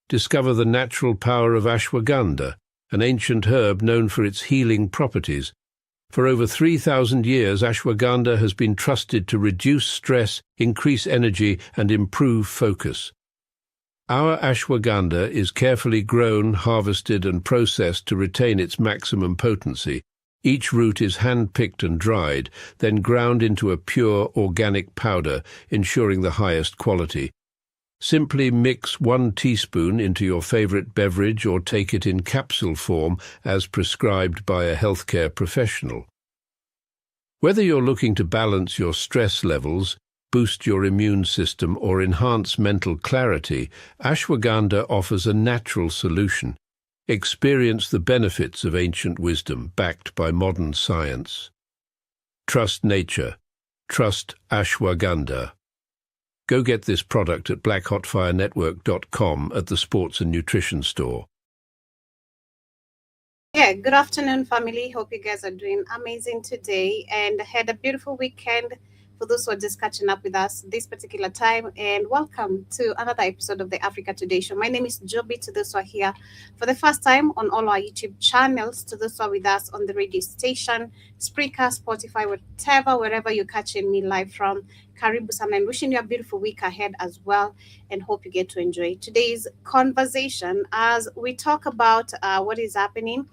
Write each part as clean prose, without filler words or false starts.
Discover the natural power of ashwagandha, an ancient herb known for its healing properties. For over 3,000 years, ashwagandha has been trusted to reduce stress, increase energy, and improve focus. Our ashwagandha is carefully grown, harvested, and processed to retain its maximum potency. Each root is hand-picked and dried, then ground into a pure organic powder, ensuring the highest quality. Simply mix 1 teaspoon into your favorite beverage or take it in capsule form as prescribed by a healthcare professional. Whether you're looking to balance your stress levels, boost your immune system, or enhance mental clarity, ashwagandha offers a natural solution. Experience the benefits of ancient wisdom backed by modern science. Trust nature. Trust ashwagandha. Go get this product at blackhotfirenetwork.com at the Sports and Nutrition Store. Yeah, good afternoon, family. Hope you guys are doing amazing today and had a beautiful weekend. For those who are just catching up with us this particular time, and welcome to another episode of the Africa Today Show. My name is Joby. To those who are here for the first time on all our YouTube channels, to those who are with us on the radio station, Spreaker, Spotify, wherever you're catching me live from, Karibu sana, and wishing you a beautiful week ahead as well, and hope you get to enjoy today's conversation as we talk about what is happening.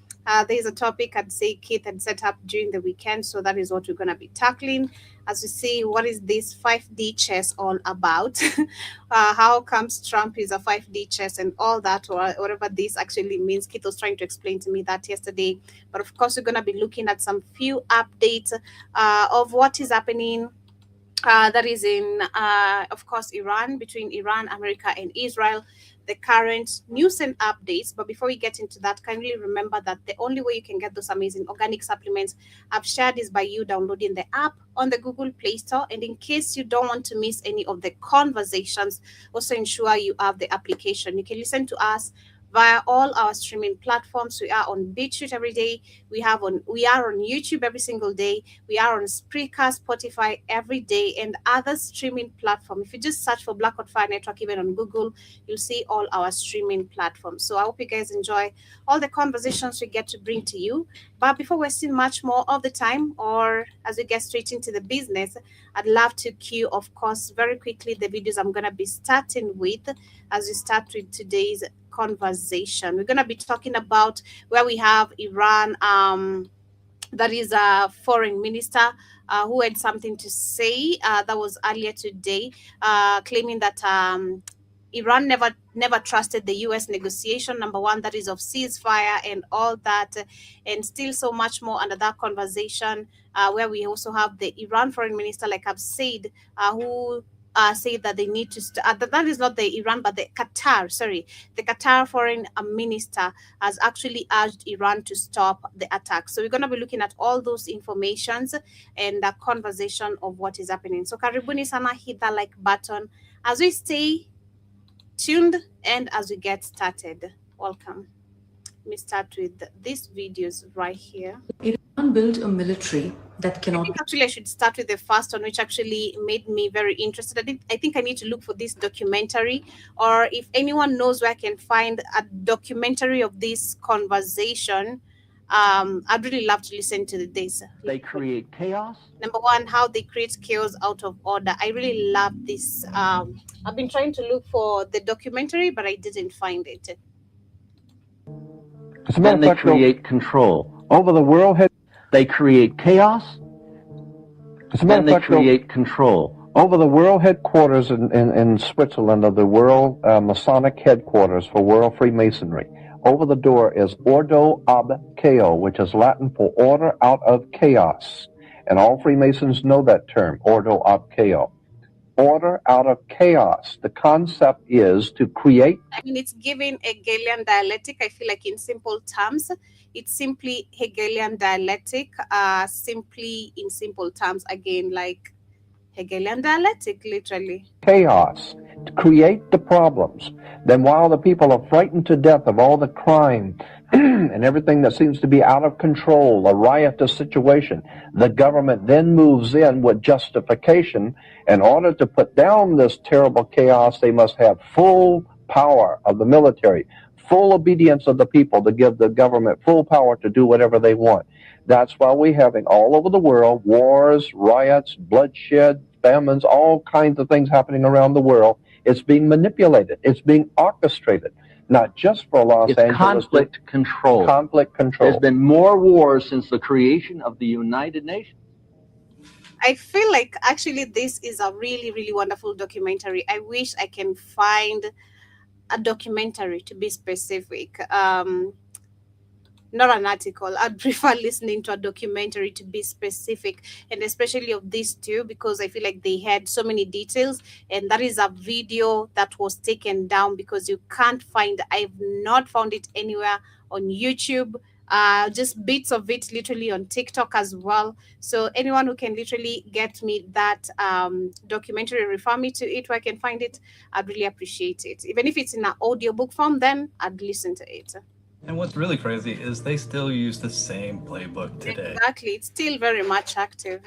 There's a topic I'd say Keith had set up during the weekend, so that is what we're going to be tackling as we see what is this 5D chess all about. How comes Trump is a 5D chess and all that, or whatever this actually means. Keith was trying to explain to me that yesterday. But of course, we're going to be looking at some few updates of what is happening. That is in, of course, Iran, between Iran, America, and Israel, the current news and updates. But before we get into that, kindly remember that the only way you can get those amazing organic supplements I've shared is by you downloading the app on the Google Play Store. And in case you don't want to miss any of the conversations, also ensure you have the application. You can listen to us via all our streaming platforms. We are on BitChute every day. We are on YouTube every single day. We are on Spreaker, Spotify every day, and other streaming platforms. If you just search for Black Hot Fire Network, even on Google, you'll see all our streaming platforms. So I hope you guys enjoy all the conversations we get to bring to you. But before wasting much more of the time, or as we get straight into the business, I'd love to cue, of course, very quickly the videos I'm going to be starting with as we start with today's conversation. We're going to be talking about where we have Iran, that is a foreign minister who had something to say. That was earlier today, claiming that Iran never trusted the U.S. negotiation, number one, that is of ceasefire and all that, and still so much more under that conversation, where we also have the Iran foreign minister, like I've said, who say that they need to that is not the Iran, but the Qatar foreign minister has actually urged Iran to stop the attack. So we're going to be looking at all those informations and the conversation of what is happening. So karibuni sana, hit that like button as we stay tuned and as we get started. Welcome. Let me start with these videos right here. Iran built a military that cannot... I think actually I should start with the first one, which actually made me very interested. I think I need to look for this documentary, or if anyone knows where I can find a documentary of this conversation, I'd really love to listen to this. They create chaos. Number one, how they create chaos out of order. I really love this. I've been trying to look for the documentary, but I didn't find it. Then they create control. Over the world, They create chaos. Then they create control. Over the world headquarters in Switzerland of the World Masonic Headquarters for World Freemasonry. Over the door is Ordo ab Chaos, which is Latin for order out of chaos. And all Freemasons know that term, Ordo ab Chaos. order out of chaos. The concept is to create. I mean, it's giving Hegelian dialectic. I feel like in simple terms, it's simply Hegelian dialectic, simply in simple terms, again, like Hegelian dialectic, literally. Chaos, to create the problems. Then while the people are frightened to death of all the crime and everything that seems to be out of control, a riotous situation, the government then moves in with justification. In order to put down this terrible chaos, they must have full power of the military, full obedience of the people to give the government full power to do whatever they want. That's why we're having all over the world wars, riots, bloodshed, famines, all kinds of things happening around the world. It's being manipulated. It's being orchestrated, not just for Los Angeles. Conflict control. Conflict control. There's been more wars since the creation of the United Nations. I feel like actually this is a really, really wonderful documentary. I wish I can find a documentary, to be specific. Not an article. I'd prefer listening to a documentary, to be specific, and especially of these two, because I feel like they had so many details, and that is a video that was taken down because you can't find. I've not found it anywhere on YouTube. Just bits of it literally on TikTok as well. So anyone who can literally get me that documentary, refer me to it where I can find it, I'd really appreciate it. Even if it's in an audiobook form, then I'd listen to it. And what's really crazy is they still use the same playbook today. Exactly. It's still very much active.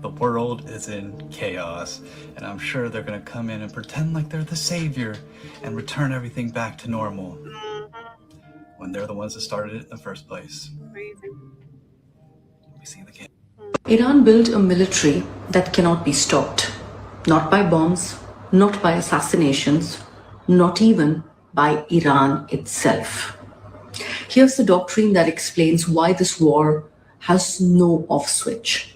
The world is in chaos, and I'm sure they're going to come in and pretend like they're the savior and return everything back to normal when they're the ones that started it in the first place. Crazy. We see the game. Iran built a military that cannot be stopped. Not by bombs, not by assassinations, not even by Iran itself. Here's the doctrine that explains why this war has no off switch.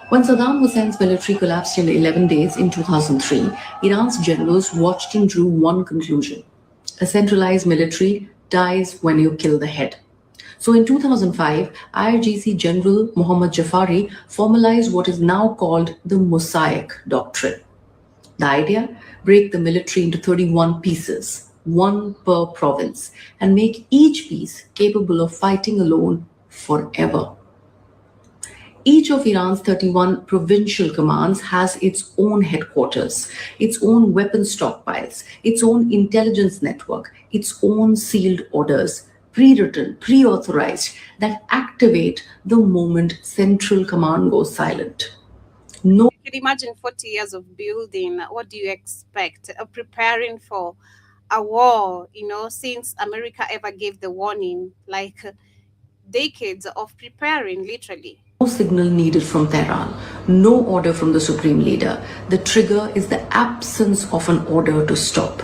When Saddam Hussein's military collapsed in 11 days in 2003, Iran's generals watched and drew one conclusion. A centralized military dies when you kill the head. So in 2005, IRGC General Mohammad Jafari formalized what is now called the Mosaic Doctrine. The idea: break the military into 31 pieces, one per province, and make each piece capable of fighting alone forever. Each of Iran's 31 provincial commands has its own headquarters, its own weapon stockpiles, its own intelligence network, its own sealed orders, pre-written, pre-authorized, that activate the moment Central Command goes silent. No. You can imagine 40 years of building. What do you expect? Preparing for a war, since America ever gave the warning, like decades of preparing, literally. No signal needed from Tehran, no order from the supreme leader. The trigger is the absence of an order to stop.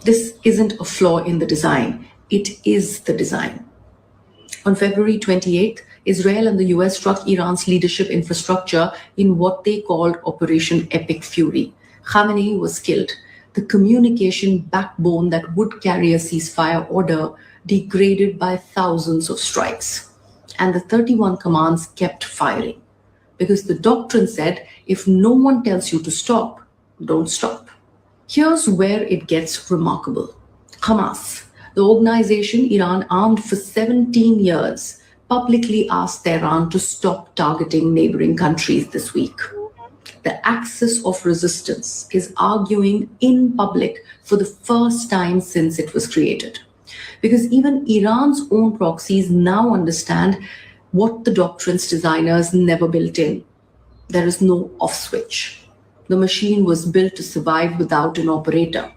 This isn't a flaw in the design, it is the design. On February 28th, Israel and the US struck Iran's leadership infrastructure in what they called Operation Epic Fury. Khamenei was killed. The communication backbone that would carry a ceasefire order degraded by thousands of strikes. And the 31 commands kept firing, because the doctrine said, if no one tells you to stop, don't stop. Here's where it gets remarkable. Hamas, the organization Iran armed for 17 years, publicly asked Tehran to stop targeting neighboring countries this week. The axis of resistance is arguing in public for the first time since it was created. Because even Iran's own proxies now understand what the doctrine's designers never built in. There is no off switch. The machine was built to survive without an operator.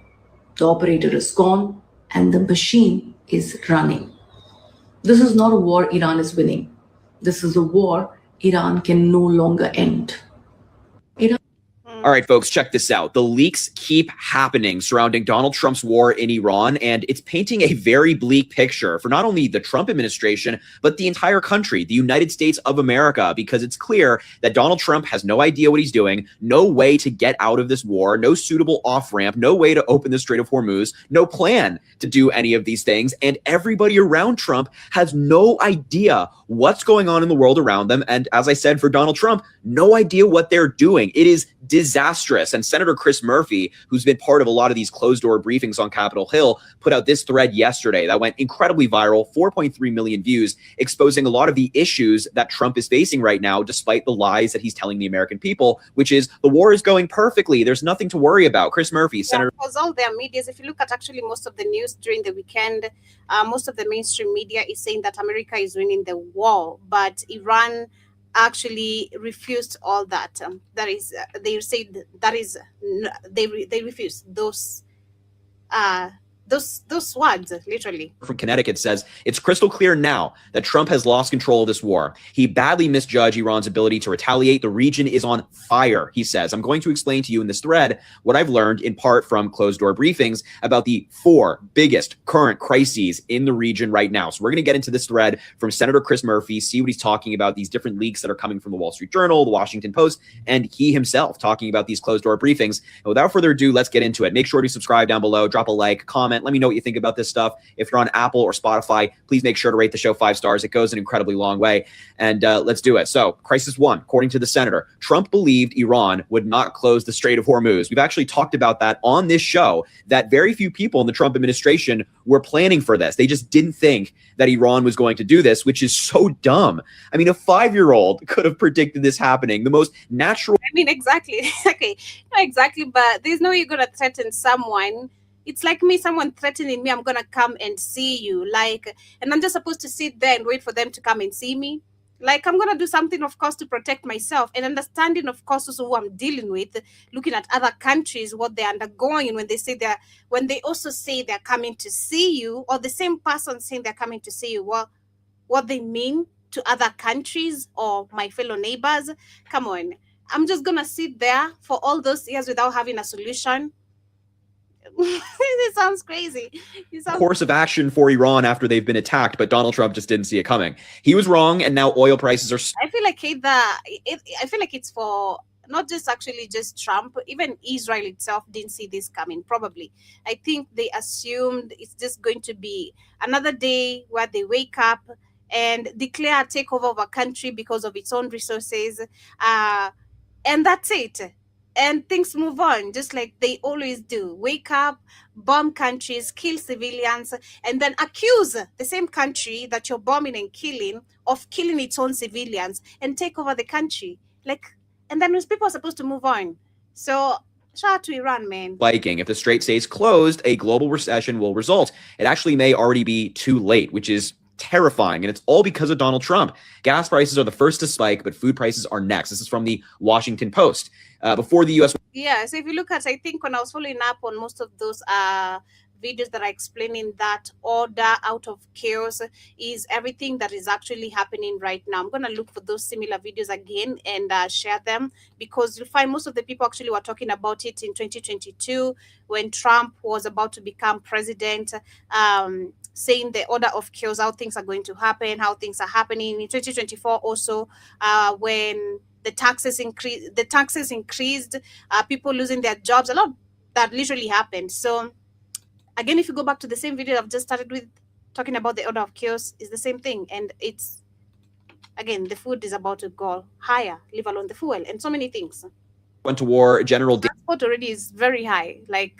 The operator is gone and the machine is running. This is not a war Iran is winning. This is a war Iran can no longer end. All right, folks, check this out. The leaks keep happening surrounding Donald Trump's war in Iran, and it's painting a very bleak picture for not only the Trump administration, but the entire country, the United States of America, because it's clear that Donald Trump has no idea what he's doing, no way to get out of this war, no suitable off-ramp, no way to open the Strait of Hormuz, no plan to do any of these things, and everybody around Trump has no idea what's going on in the world around them, and as I said, for Donald Trump, no idea what they're doing. It is disaster. disastrous. And Senator Chris Murphy, who's been part of a lot of these closed-door briefings on Capitol Hill, put out this thread yesterday that went incredibly viral, 4.3 million views, exposing a lot of the issues that Trump is facing right now, despite the lies that he's telling the American people, which is the war is going perfectly. There's nothing to worry about. Chris Murphy, Senator... Because all their medias, if you look at actually most of the news during the weekend, most of the mainstream media is saying that America is winning the war, but Iran actually refused all that. That is, they said that is, they refused those words, literally. From Connecticut says, it's crystal clear now that Trump has lost control of this war. He badly misjudged Iran's ability to retaliate. The region is on fire, he says. I'm going to explain to you in this thread what I've learned in part from closed-door briefings about the 4 biggest current crises in the region right now. So we're going to get into this thread from Senator Chris Murphy, see what he's talking about, these different leaks that are coming from the Wall Street Journal, the Washington Post, and he himself talking about these closed-door briefings. And without further ado, let's get into it. Make sure to subscribe down below, drop a like, comment. Let me know what you think about this stuff. If you're on Apple or Spotify, please make sure to rate the show 5 stars. It goes an incredibly long way. And let's do it. So, crisis 1, according to the senator, Trump believed Iran would not close the Strait of Hormuz. We've actually talked about that on this show, that very few people in the Trump administration were planning for this. They just didn't think that Iran was going to do this, which is so dumb. I mean, a 5-year-old could have predicted this happening. The most natural... I mean, exactly. Okay, no, exactly. But there's no way you're going to threaten someone. It's like me, someone threatening me, I'm going to come and see you. Like, and I'm just supposed to sit there and wait for them to come and see me. Like, I'm going to do something, of course, to protect myself, and understanding, of course, also who I'm dealing with, looking at other countries, what they're undergoing. And when they also say they're coming to see you, or the same person saying they're coming to see you, well, what they mean to other countries or my fellow neighbors. Come on. I'm just going to sit there for all those years without having a solution. It sounds crazy. Course of action for Iran after they've been attacked, but Donald Trump just didn't see it coming. He was wrong, and now oil prices are... I feel like it's for not just actually just Trump, even Israel itself didn't see this coming, probably. I think they assumed it's just going to be another day where they wake up and declare a takeover of a country because of its own resources, and that's it. And things move on, just like they always do. Wake up, bomb countries, kill civilians, and then accuse the same country that you're bombing and killing of killing its own civilians and take over the country. Like, and then people are supposed to move on. So shout out to Iran, man. Spiking. If the Strait stays closed, a global recession will result. It actually may already be too late, which is terrifying, and it's all because of Donald Trump. Gas prices are the first to spike, but food prices are next. This is from the Washington Post. Before the U.S. Yeah, so if you look at, I think when I was following up on most of those videos that are explaining that order out of chaos is everything that is actually happening right now. I'm going to look for those similar videos again and share them, because you'll find most of the people actually were talking about it in 2022 when Trump was about to become president, saying the order of chaos, how things are going to happen, how things are happening. In 2024 also, when the taxes increased, people losing their jobs, a lot that literally happened. So again, if you go back to the same video I've just started with, talking about the order of chaos, is the same thing. And it's, again, the food is about to go higher, leave alone the fuel, and so many things. Went to war. General transport already is very high. Like,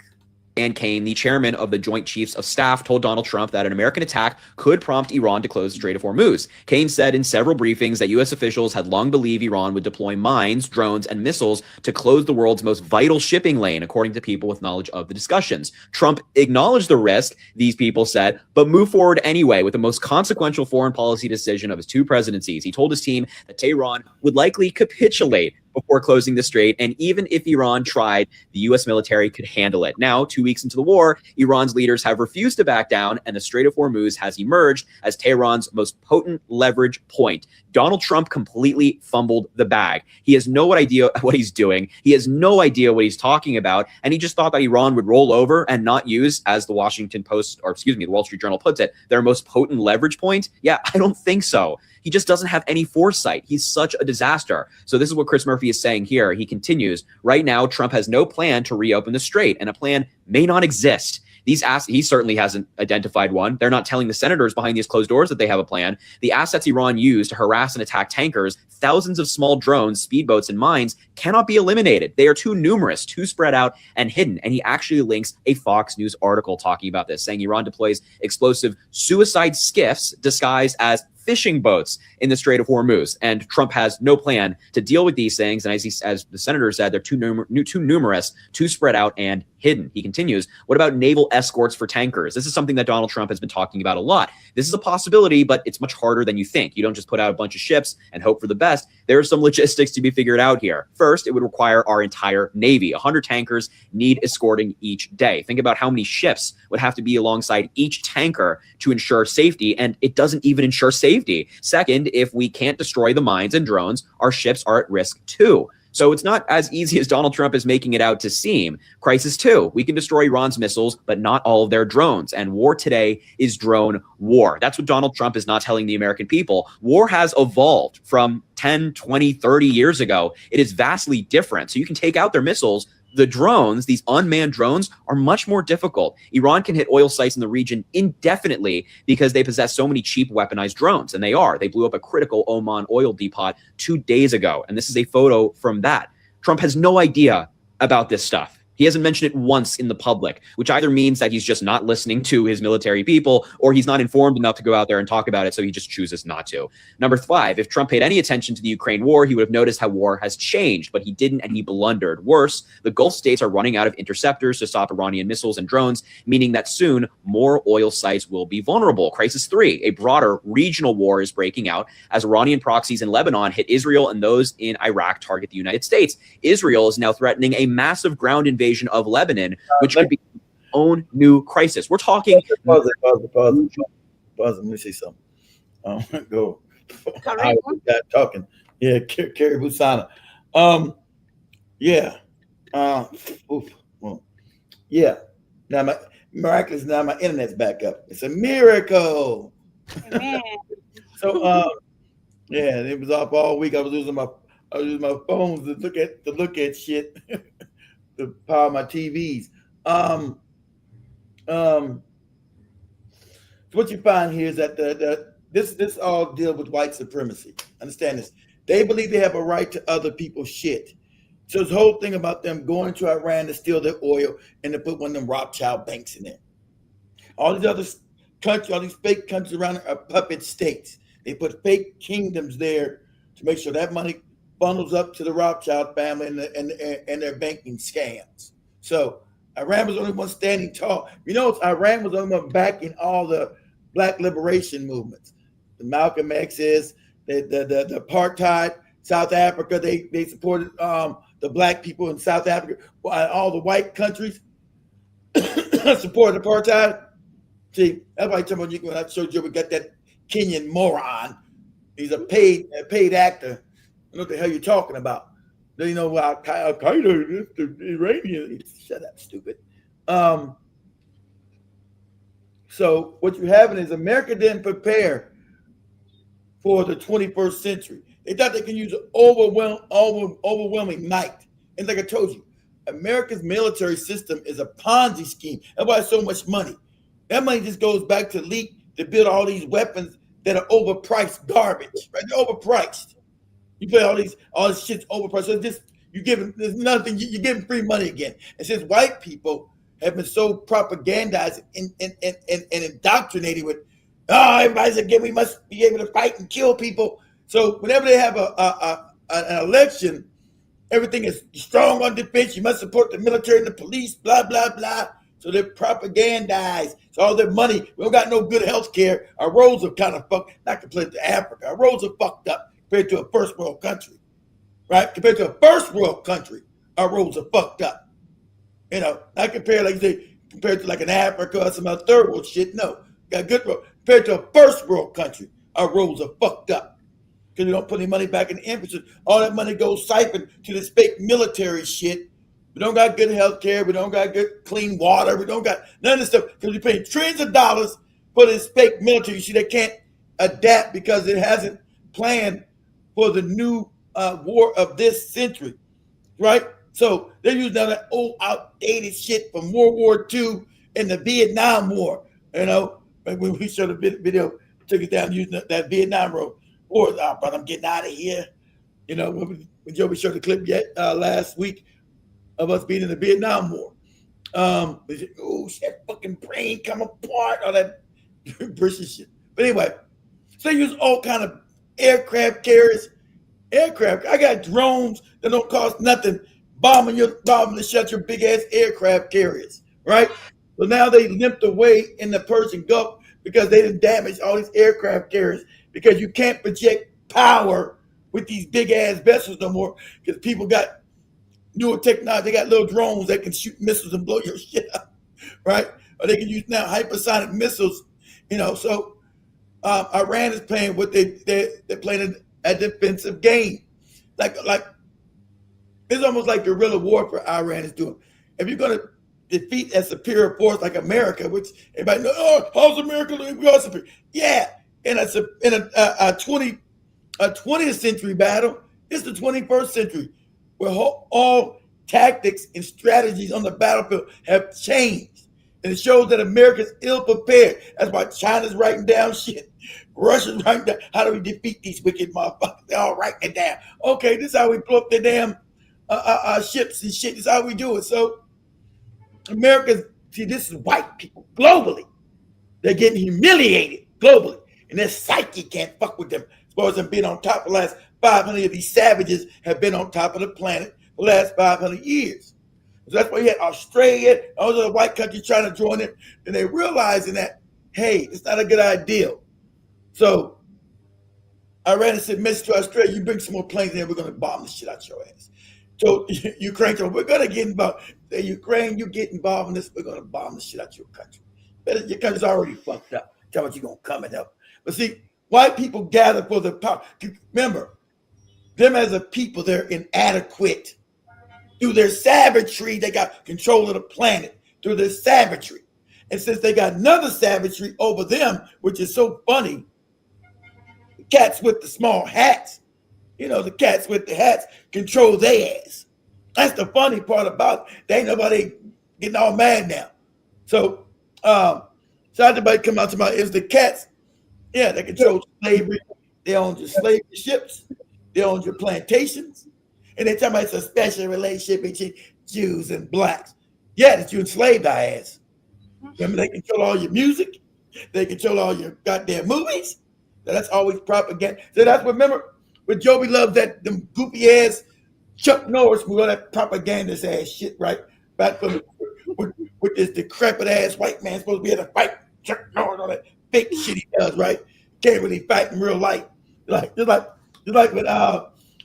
Dan Kane, the chairman of the Joint Chiefs of Staff, told Donald Trump that an American attack could prompt Iran to close the Strait of Hormuz. Kane said in several briefings that U.S. officials had long believed Iran would deploy mines, drones, and missiles to close the world's most vital shipping lane, according to people with knowledge of the discussions. Trump acknowledged the risk, these people said, but moved forward anyway with the most consequential foreign policy decision of his 2 presidencies. He told his team that Tehran would likely capitulate before closing the strait, and even if Iran tried, the U.S. military could handle it. Now, 2 weeks into the war, Iran's leaders have refused to back down, and the Strait of Hormuz has emerged as Tehran's most potent leverage point. Donald Trump completely fumbled the bag. He has no idea what he's doing. He has no idea what he's talking about, and he just thought that Iran would roll over and not use, as the Washington Post, or excuse me, the Wall Street Journal puts it, their most potent leverage point. Yeah, I don't think so. He just doesn't have any foresight. He's such a disaster. So this is what Chris Murphy is saying here. He continues, right now, Trump has no plan to reopen the strait, and a plan may not exist. He certainly hasn't identified one. They're not telling the senators behind these closed doors that they have a plan. The assets Iran used to harass and attack tankers, thousands of small drones, speedboats, and mines cannot be eliminated. They are too numerous, too spread out, and hidden. And he actually links a Fox News article talking about this, saying Iran deploys explosive suicide skiffs disguised as fishing boats in the Strait of Hormuz, and Trump has no plan to deal with these things. And as the senator said, they're too numerous, too spread out, and hidden. He continues, what about naval escorts for tankers? This is something that Donald Trump has been talking about a lot. This is a possibility, but it's much harder than you think. You don't just put out a bunch of ships and hope for the best. There are some logistics to be figured out here. First, it would require our entire Navy. 100 tankers need escorting each day. Think about how many ships would have to be alongside each tanker to ensure safety, and it doesn't even ensure safety. Second, if we can't destroy the mines and drones, our ships are at risk too. So it's not as easy as Donald Trump is making it out to seem. Crisis 2, we can destroy Iran's missiles, but not all of their drones. And war today is drone war. That's what Donald Trump is not telling the American people. War has evolved from 10, 20, 30 years ago. It is vastly different. So you can take out their missiles. The drones, these unmanned drones, are much more difficult. Iran can hit oil sites in the region indefinitely because they possess so many cheap weaponized drones, and they are. They blew up a critical Oman oil depot 2 days ago, and this is a photo from that. Trump has no idea about this stuff. He hasn't mentioned it once in the public, which either means that he's just not listening to his military people, or he's not informed enough to go out there and talk about it, so he just chooses not to. Number 5, if Trump paid any attention to the Ukraine war, he would have noticed how war has changed, but he didn't, and he blundered. Worse, the Gulf states are running out of interceptors to stop Iranian missiles and drones, meaning that soon more oil sites will be vulnerable. Crisis 3, a broader regional war is breaking out as Iranian proxies in Lebanon hit Israel, and those in Iraq target the United States. Israel is now threatening a massive ground invasion of Lebanon, which could be its own new crisis. We're talking. Pause. Let me see something. Go. I was talking. Yeah, Kerry Busana. Yeah. Well, yeah. Now my internet's back up. It's a miracle. So yeah, it was off all week. I was using my phones to look at shit. To power my TVs. So what you find here is that this all deals with white supremacy. Understand this? They believe they have a right to other people's shit. So this whole thing about them going to Iran to steal their oil and to put one of them Rothschild banks in there. All these other countries, all these fake countries around are puppet states. They put fake kingdoms there to make sure that money funnels up to the Rothschild family and their banking scams. So Iran was the only one standing tall. You know, Iran was the only one backing all the black liberation movements. The Malcolm X's, the apartheid, South Africa, they supported the black people in South Africa. All the white countries supported apartheid. See, that's why when I showed you, we got that Kenyan moron. He's a paid actor. I know what the hell you're talking about. You know, Al-Qaeda, the Iranian. Shut up, stupid. So what you're having is America didn't prepare for the 21st century. They thought they can use an overwhelming might. And like I told you, America's military system is a Ponzi scheme. That's why it's so much money. That money just goes back to leak to build all these weapons that are overpriced garbage. Right? They're overpriced. You pay all this shit's overpriced. So there's nothing. You're giving free money again. And since white people have been so propagandized and indoctrinated with, everybody's again, we must be able to fight and kill people. So whenever they have an election, everything is strong on defense. You must support the military and the police, blah, blah, blah. So they're propagandized. So all their money, we don't got no good health care. Our roads are kind of fucked, not compared to Africa. Our roads are fucked up. Compared to a first world country, right? Compared to a first world country, our roads are fucked up. You know, not compared, like you say, compared to like an Africa or some other third world shit. No, got good roads. Compared to a first world country, our roads are fucked up because we don't put any money back in the infrastructure. All that money goes siphoned to this fake military shit. We don't got good health care. We don't got good clean water. We don't got none of this stuff because we're paying trillions of dollars for this fake military. You see, they can't adapt because it hasn't planned for the new war of this century, right? So they're using all that old outdated shit from World War II in the Vietnam War. When we showed the video, took it down using that Vietnam war. But I'm getting out of here. When Joby showed the clip last week of us being in the Vietnam War. Oh, shit, fucking brain come apart, all that British shit. But anyway, so they use all kind of aircraft carriers. I got drones that don't cost nothing, bombing to shut your big ass aircraft carriers, right? So now they limped away in the Persian Gulf because they didn't damage all these aircraft carriers because you can't project power with these big ass vessels no more because people got newer technology. They got little drones that can shoot missiles and blow your shit up, right? Or they can use now hypersonic missiles, So Iran is playing what they're playing a defensive game, like it's almost like guerrilla warfare. Iran is doing. If you're going to defeat a superior force like America, which everybody knows, oh, how's America? We are superior. Yeah, in a 20th century battle, it's the 21st century, where all tactics and strategies on the battlefield have changed. And it shows that America's ill prepared. That's why China's writing down shit. Russia's writing down, how do we defeat these wicked motherfuckers? They're all writing it down. Okay, this is how we blow up their damn ships and shit. This is how we do it. So this is white people globally. They're getting humiliated globally. And their psyche can't fuck with them. As far as them being on top of the last 500 of these savages have been on top of the planet for the last 500 years. So that's why you had Australia, all the white countries trying to join it. And they realizing that, hey, it's not a good idea. So Iran said, message to Australia, you bring some more planes in, we're going to bomb the shit out your ass. So Ukraine said, we're going to get involved. Say, Ukraine, you get involved in this, we're going to bomb the shit out your country. But your country's already fucked up. Tell what you're going to come and help. But see, white people gather for the power. Remember, them as a people, they're inadequate. Through their savagery, they got control of the planet. Through their savagery. And since they got another savagery over them, which is so funny, the cats with the small hats, the cats with the hats control their ass. That's the funny part about it. There ain't nobody getting all mad now. So everybody come out to my, it's the cats. Yeah, they control slavery. They own your slavery ships. They own your plantations. And they tell me it's a special relationship between Jews and blacks. Yeah, that you enslaved our ass. Remember, they control all your music. They control all your goddamn movies. That's always propaganda. So that's what, remember, when Joby loves that them goofy ass Chuck Norris with all that propagandist ass shit, right? Back from with this decrepit ass white man supposed to be able to fight Chuck Norris, all that fake shit he does, right? Can't really fight in real life. Just like when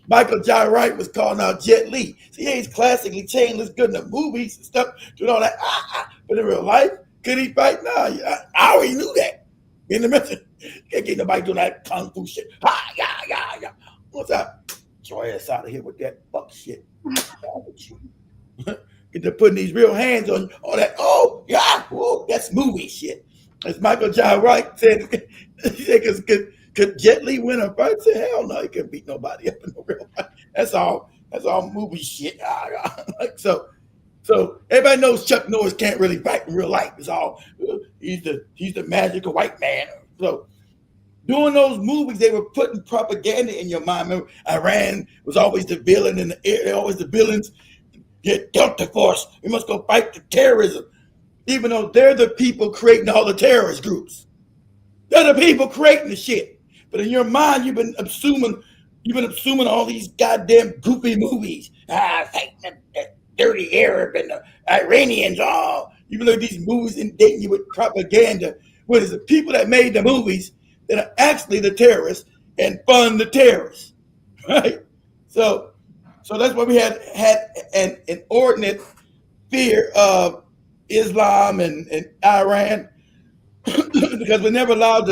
Michael Jai Wright was calling out Jet Li. See, yeah, he's classically trained, looks good in the movies and stuff, doing all that. But in real life, could he fight? No, I already knew that. In the mission, can't get nobody doing that kung fu shit. Yeah. What's up? Get your ass out of here with that fuck shit. Get to putting these real hands on all that. Oh, yeah, whoa, that's movie shit. As Michael Jai Wright said, could Jet Li win a fight? I said, hell no, he couldn't beat nobody up in the real fight. That's all movie shit. So everybody knows Chuck Norris can't really fight in real life. It's all he's the magical white man. So doing those movies, they were putting propaganda in your mind. Remember, Iran was always the villain in the air. They're always the villains. Get Delta Force. We must go fight the terrorism. Even though they're the people creating all the terrorist groups. They're the people creating the shit. But in your mind, you've been assuming all these goddamn goofy movies. Fighting the dirty Arab and the Iranians, all. Even though these movies inundating you with propaganda, what is the people that made the movies that are actually the terrorists and fund the terrorists, right? So that's why we had an inordinate fear of Islam and Iran because we're never allowed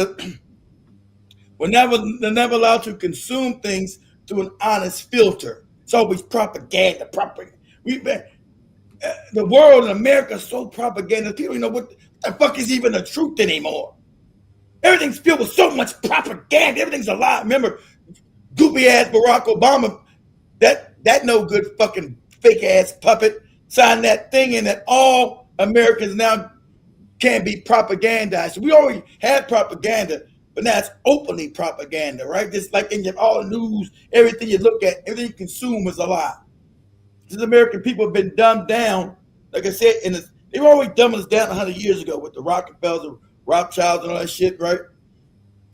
to consume things through an honest filter. It's always propaganda. The world in America is so propaganda. People don't know what the fuck is even the truth anymore. Everything's filled with so much propaganda. Everything's a lie. Remember, goopy ass Barack Obama, that no good fucking fake ass puppet signed that thing in that all Americans now can't be propagandized. We already had propaganda, but now it's openly propaganda, right? Just like in all the news, everything you look at, everything you consume is a lie. These American people have been dumbed down, like I said, they were always dumbing us down 100 years ago with the Rockefellers, the Rothschilds, and all that shit, right?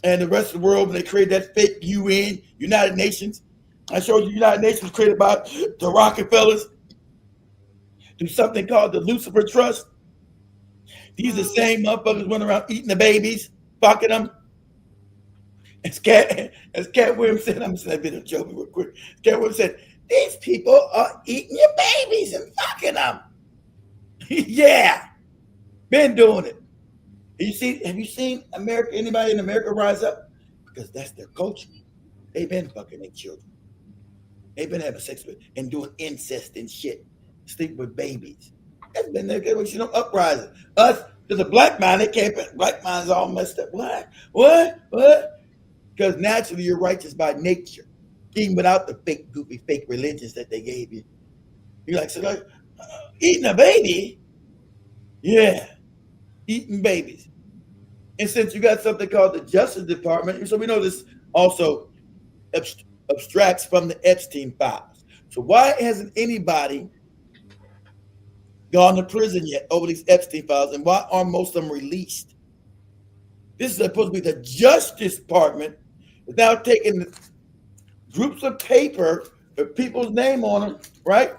And the rest of the world, when they created that fake UN, United Nations. I showed you United Nations was created by the Rockefellers through something called the Lucifer Trust. These are the same motherfuckers went around eating the babies, fucking them. As Cat Williams said, I'm just a bit of a joke real quick. Cat Williams said, these people are eating your babies and fucking them. Yeah, been doing it. Have you seen anybody in America rise up? Because that's their culture. They've been fucking their children. They've been having sex with and doing incest and shit. Sleep with babies. That's been their uprising. Us, there's a black mind, they can't, black mind's all messed up. What? Because naturally you're righteous by nature, even without the goofy, fake religions that they gave you. You're like, eating a baby? Yeah, eating babies. And since you got something called the Justice Department, so we know this also abstracts from the Epstein files. So why hasn't anybody gone to prison yet over these Epstein files, and why aren't most of them released? This is supposed to be the Justice Department without taking groups of paper with people's name on them, right?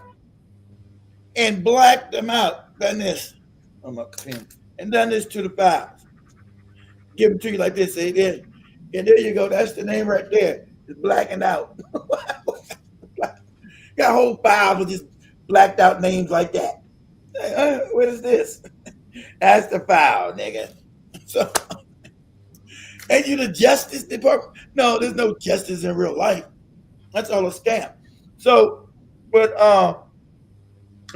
And black them out. Done this. And done this to the files. Give them to you like this. Say there. And there you go. That's the name right there. It's blacking out. Got whole files with just blacked out names like that. Hey, what is this? That's the file, nigga. So, and you the Justice Department? No, there's no justice in real life. That's all a scam. So, but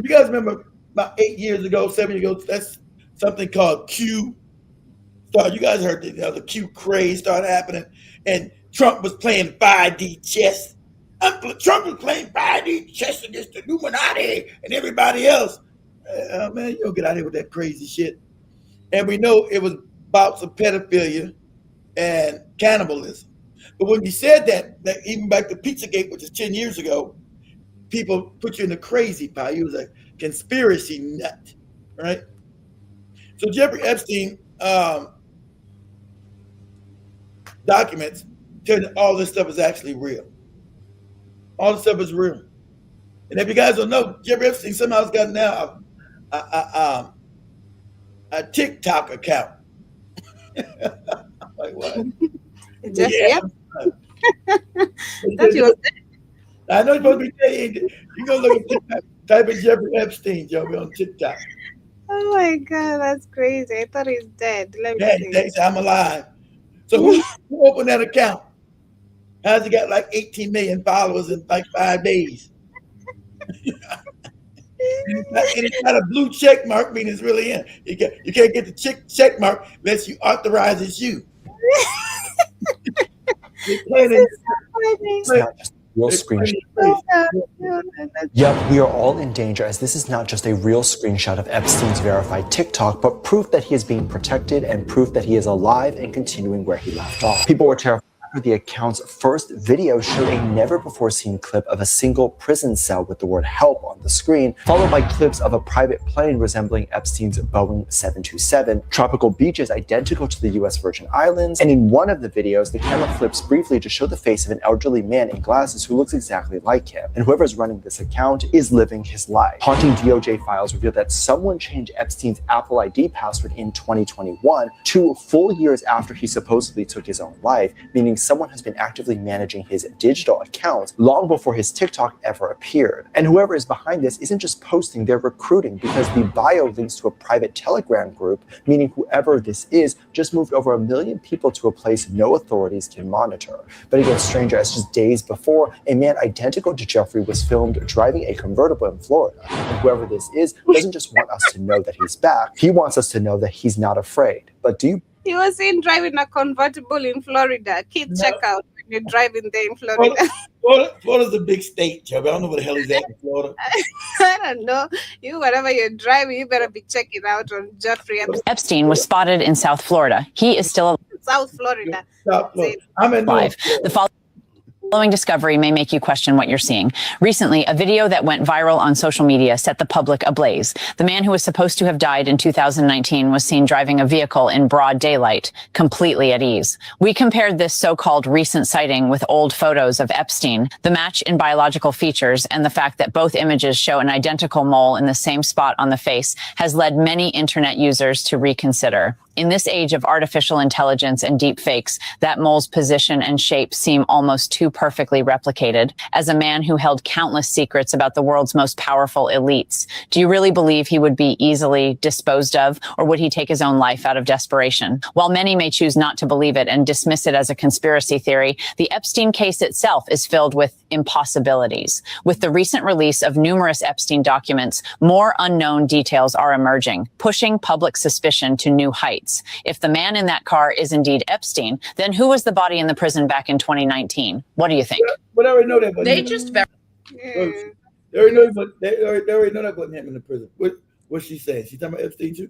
you guys remember about 7 years ago, that's something called Q. You guys heard the Q craze started happening, and Trump was playing 5D chess. Trump was playing 5D chess against the Illuminati and everybody else. Man, you don't get out here with that crazy shit. And we know it was bouts of pedophilia and cannibalism. But when you said that even back to Pizzagate, which is 10 years ago, people put you in the crazy pile. You was a conspiracy nut, right? So Jeffrey Epstein documents tell you all this stuff is actually real. All this stuff is real. And if you guys don't know, Jeffrey Epstein somehow has got now a TikTok account. Like what? Just, yeah. I know you're supposed to be saying you're gonna look at TikTok, type in Jeffrey Epstein, Joe, on TikTok. Oh my God, that's crazy. I thought he's dead. Let me see. Thanks, I'm alive. So who opened that account? How's he got like 18 million followers in like 5 days? And it's got a blue check mark, meaning it's really in. You can't get the check mark unless you authorize it's you. It's not just a real screenshot. Yep, we are all in danger, as this is not just a real screenshot of Epstein's verified TikTok, but proof that he is being protected and proof that he is alive and continuing where he left off. People were terrified. The account's first video showed a never-before-seen clip of a single prison cell with the word help on the screen, followed by clips of a private plane resembling Epstein's Boeing 727, tropical beaches identical to the US Virgin Islands, and in one of the videos, the camera flips briefly to show the face of an elderly man in glasses who looks exactly like him, and whoever's running this account is living his life. Haunting DOJ files reveal that someone changed Epstein's Apple ID password in 2021, 2 full years after he supposedly took his own life, meaning someone has been actively managing his digital accounts long before his TikTok ever appeared. And whoever is behind this isn't just posting, they're recruiting, because the bio links to a private Telegram group, meaning whoever this is just moved over 1 million people to a place no authorities can monitor. But it gets stranger, as just days before, a man identical to Jeffrey was filmed driving a convertible in Florida. And whoever this is doesn't just want us to know that he's back, he wants us to know that he's not afraid. But do you? He was seen driving a convertible in Florida. Kids, check out. you're driving there in Florida. Florida's a big state, Chubby. I don't know where the hell he's at in Florida. I don't know. Wherever you're driving, you better be checking out on Jeffrey Epstein was spotted in South Florida. He is still South Florida. South Florida. I'm in alive. The following discovery may make you question what you're seeing. Recently, a video that went viral on social media set the public ablaze. The man who was supposed to have died in 2019 was seen driving a vehicle in broad daylight, completely at ease. We compared this so-called recent sighting with old photos of Epstein. The match in biological features and the fact that both images show an identical mole in the same spot on the face has led many internet users to reconsider. In this age of artificial intelligence and deep fakes, that mole's position and shape seem almost too perfectly replicated. As a man who held countless secrets about the world's most powerful elites, do you really believe he would be easily disposed of, or would he take his own life out of desperation? While many may choose not to believe it and dismiss it as a conspiracy theory, the Epstein case itself is filled with impossibilities. With the recent release of numerous Epstein documents, more unknown details are emerging, pushing public suspicion to new heights. If the man in that car is indeed Epstein, then who was the body in the prison back in 2019? What do you think? But I already know that. They just They already know that wasn't him in the prison. What's she saying? She talking about Epstein too?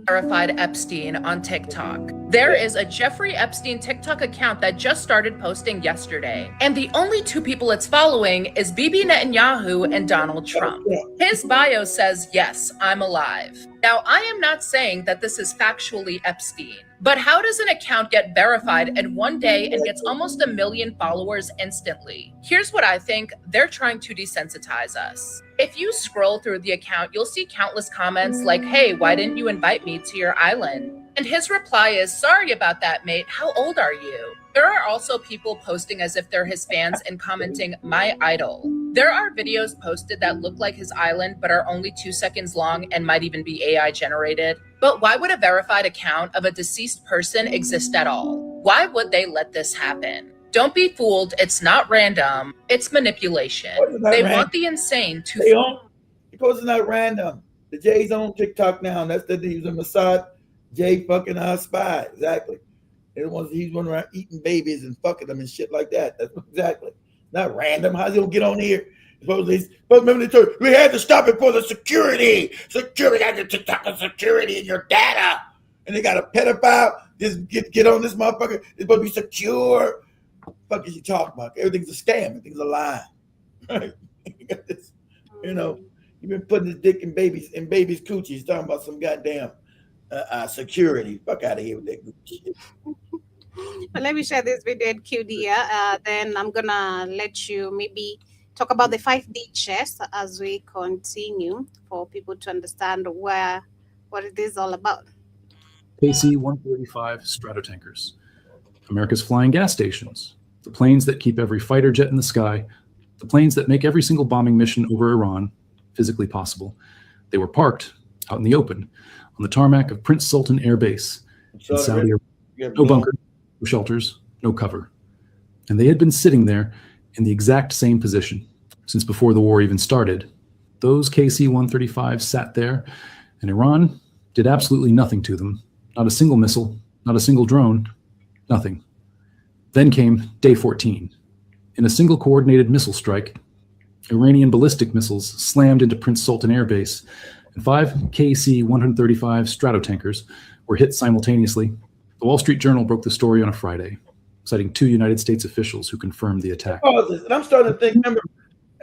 verified Epstein on TikTok. There is a Jeffrey Epstein TikTok account that just started posting yesterday. And the only two people it's following is Bibi Netanyahu and Donald Trump. His bio says, yes, I'm alive. Now, I am not saying that this is factually Epstein, but how does an account get verified in one day and gets almost 1 million followers instantly? Here's what I think. They're trying to desensitize us. If you scroll through the account, you'll see countless comments like, hey, why didn't you invite me to your island? And his reply is, sorry about that, mate. How old are you? There are also people posting as if they're his fans and commenting, my idol. There are videos posted that look like his island, but are only 2 seconds long and might even be AI generated. But why would a verified account of a deceased person exist at all? Why would they let this happen? Don't be fooled. It's not random. It's manipulation. They want the insane to... Because it's not random. The Jay's on TikTok now. And that's the he's a Mossad Jay fucking our spy. Exactly. He's running around eating babies and fucking them and shit like that. That's exactly. Not random. How's he gonna get on here? Remember they told you, we had to stop it for the security. Security, I had to TikTok the security in your data. And they got a pedophile. Just get on this motherfucker. It's supposed to be secure. Fuck is you talking about? Everything's a scam. Everything's a lie. Right? You know, you've been putting his dick in babies' coochies, talking about some goddamn security. Fuck out of here with that good shit. Well, let me share this video in QD. Then I'm gonna let you maybe talk about the 5D chess as we continue for people to understand what it is all about. KC-135 Stratotankers, America's flying gas stations, the planes that keep every fighter jet in the sky, the planes that make every single bombing mission over Iran physically possible. They were parked out in the open on the tarmac of Prince Sultan Air Base in Saudi Arabia. No bunker, no shelters, no cover. And they had been sitting there in the exact same position since before the war even started. Those KC-135s sat there, and Iran did absolutely nothing to them. Not a single missile, not a single drone, nothing. Then came day 14. In a single coordinated missile strike, Iranian ballistic missiles slammed into Prince Sultan Air Base, and 5 KC-135 Stratotankers were hit simultaneously. The Wall Street Journal broke the story on a Friday, citing 2 United States officials who confirmed the attack. And I'm starting to think, remember,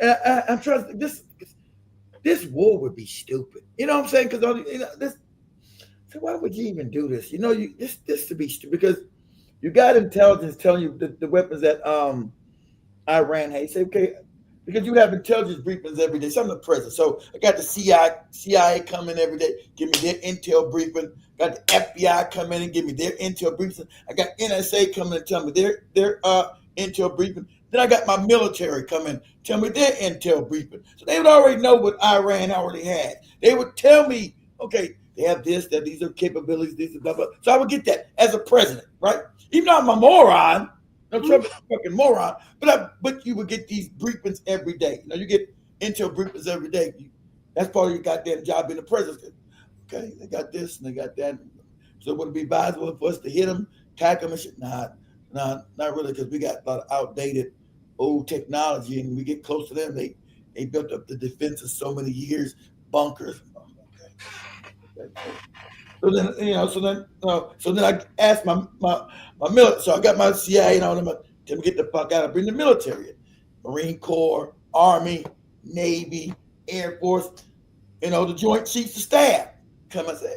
I'm trying to think, this war would be stupid. You know what I'm saying? Because so why would you even do this? You know, this to be stupid because you got intelligence telling you the weapons that Iran has. Say, okay, because you have intelligence briefings every day. So I'm the president. So I got the CIA come in every day, give me their intel briefing. Got the FBI come in and give me their intel briefing. I got NSA coming and tell me their intel briefing. Then I got my military come in, tell me their intel briefing. So they would already know what Iran already had. They would tell me, okay, they have this, that these are capabilities, these are blah, blah. So I would get that as a president, right? Even though I'm a moron, no Trump is a fucking moron, but you would get these briefings every day. You know, you get intel briefings every day. That's part of your goddamn job being the president. Okay, they got this and they got that. So would it be advisable for us to hit them, attack them and shit? Nah, Not really, because we got a lot of outdated old technology, and we get close to them. They built up the defense in so many years, bunkers. Okay. So then I asked my military. So I got my CIA and all them to get the fuck out. I bring the military in, Marine Corps, Army, Navy, Air Force, the Joint Chiefs of Staff. Come and say,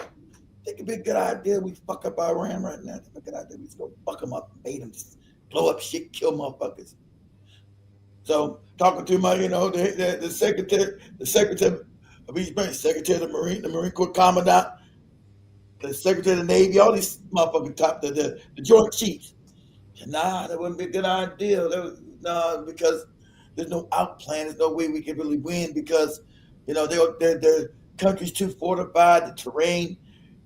think it'd be a good idea we fuck up Iran right now. Think a good idea we just go fuck them up, bait them, just blow up shit, kill motherfuckers. So talking to my, the secretary of each branch, secretary of the Marine Corps Commandant, the secretary of the Navy, all these motherfucking the Joint Chiefs. Nah, that wouldn't be a good idea. Because there's no out plan. There's no way we can really win because, their country's too fortified, the terrain.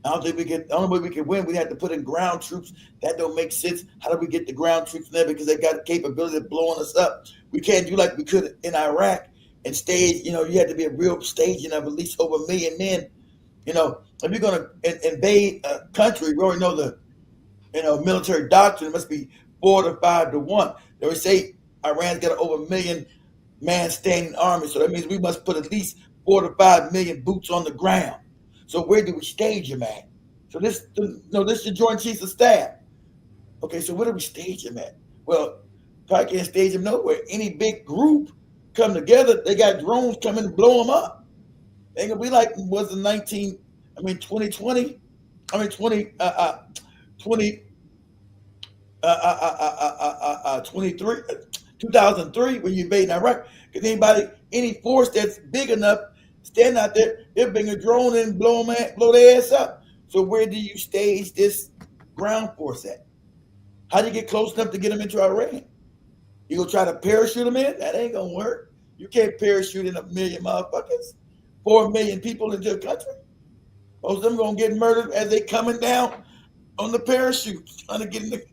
I don't think the only way we can win, we have to put in ground troops. That don't make sense. How do we get the ground troops in there? Because they got the capability of blowing us up. We can't do like we could in Iraq and stage, you had to be a real staging of at least over 1 million men. If you're going to invade a country, we already know the, military doctrine. It must be 4 to 5 to 1. They would say Iran's got over 1 million man standing army. So that means we must put at least 4 to 5 million boots on the ground. So where do we stage them at? So this is the Joint Chiefs of Staff. Okay, so where do we stage them at? Well, probably can't stage them nowhere. Any big group come together, they got drones coming and blow them up. They ain't gonna be like it was in 2020. 2003 when you invade Iraq. Because any force that's big enough stand out there, they'll bring a drone and blow their ass up. So where do you stage this ground force at? How do you get close enough to get them into Iran? You gonna try to parachute them in? That ain't gonna work. You can't parachute in 1 million motherfuckers, 4 million people into a country. Most of them gonna get murdered as they coming down on the parachute, trying to get in the.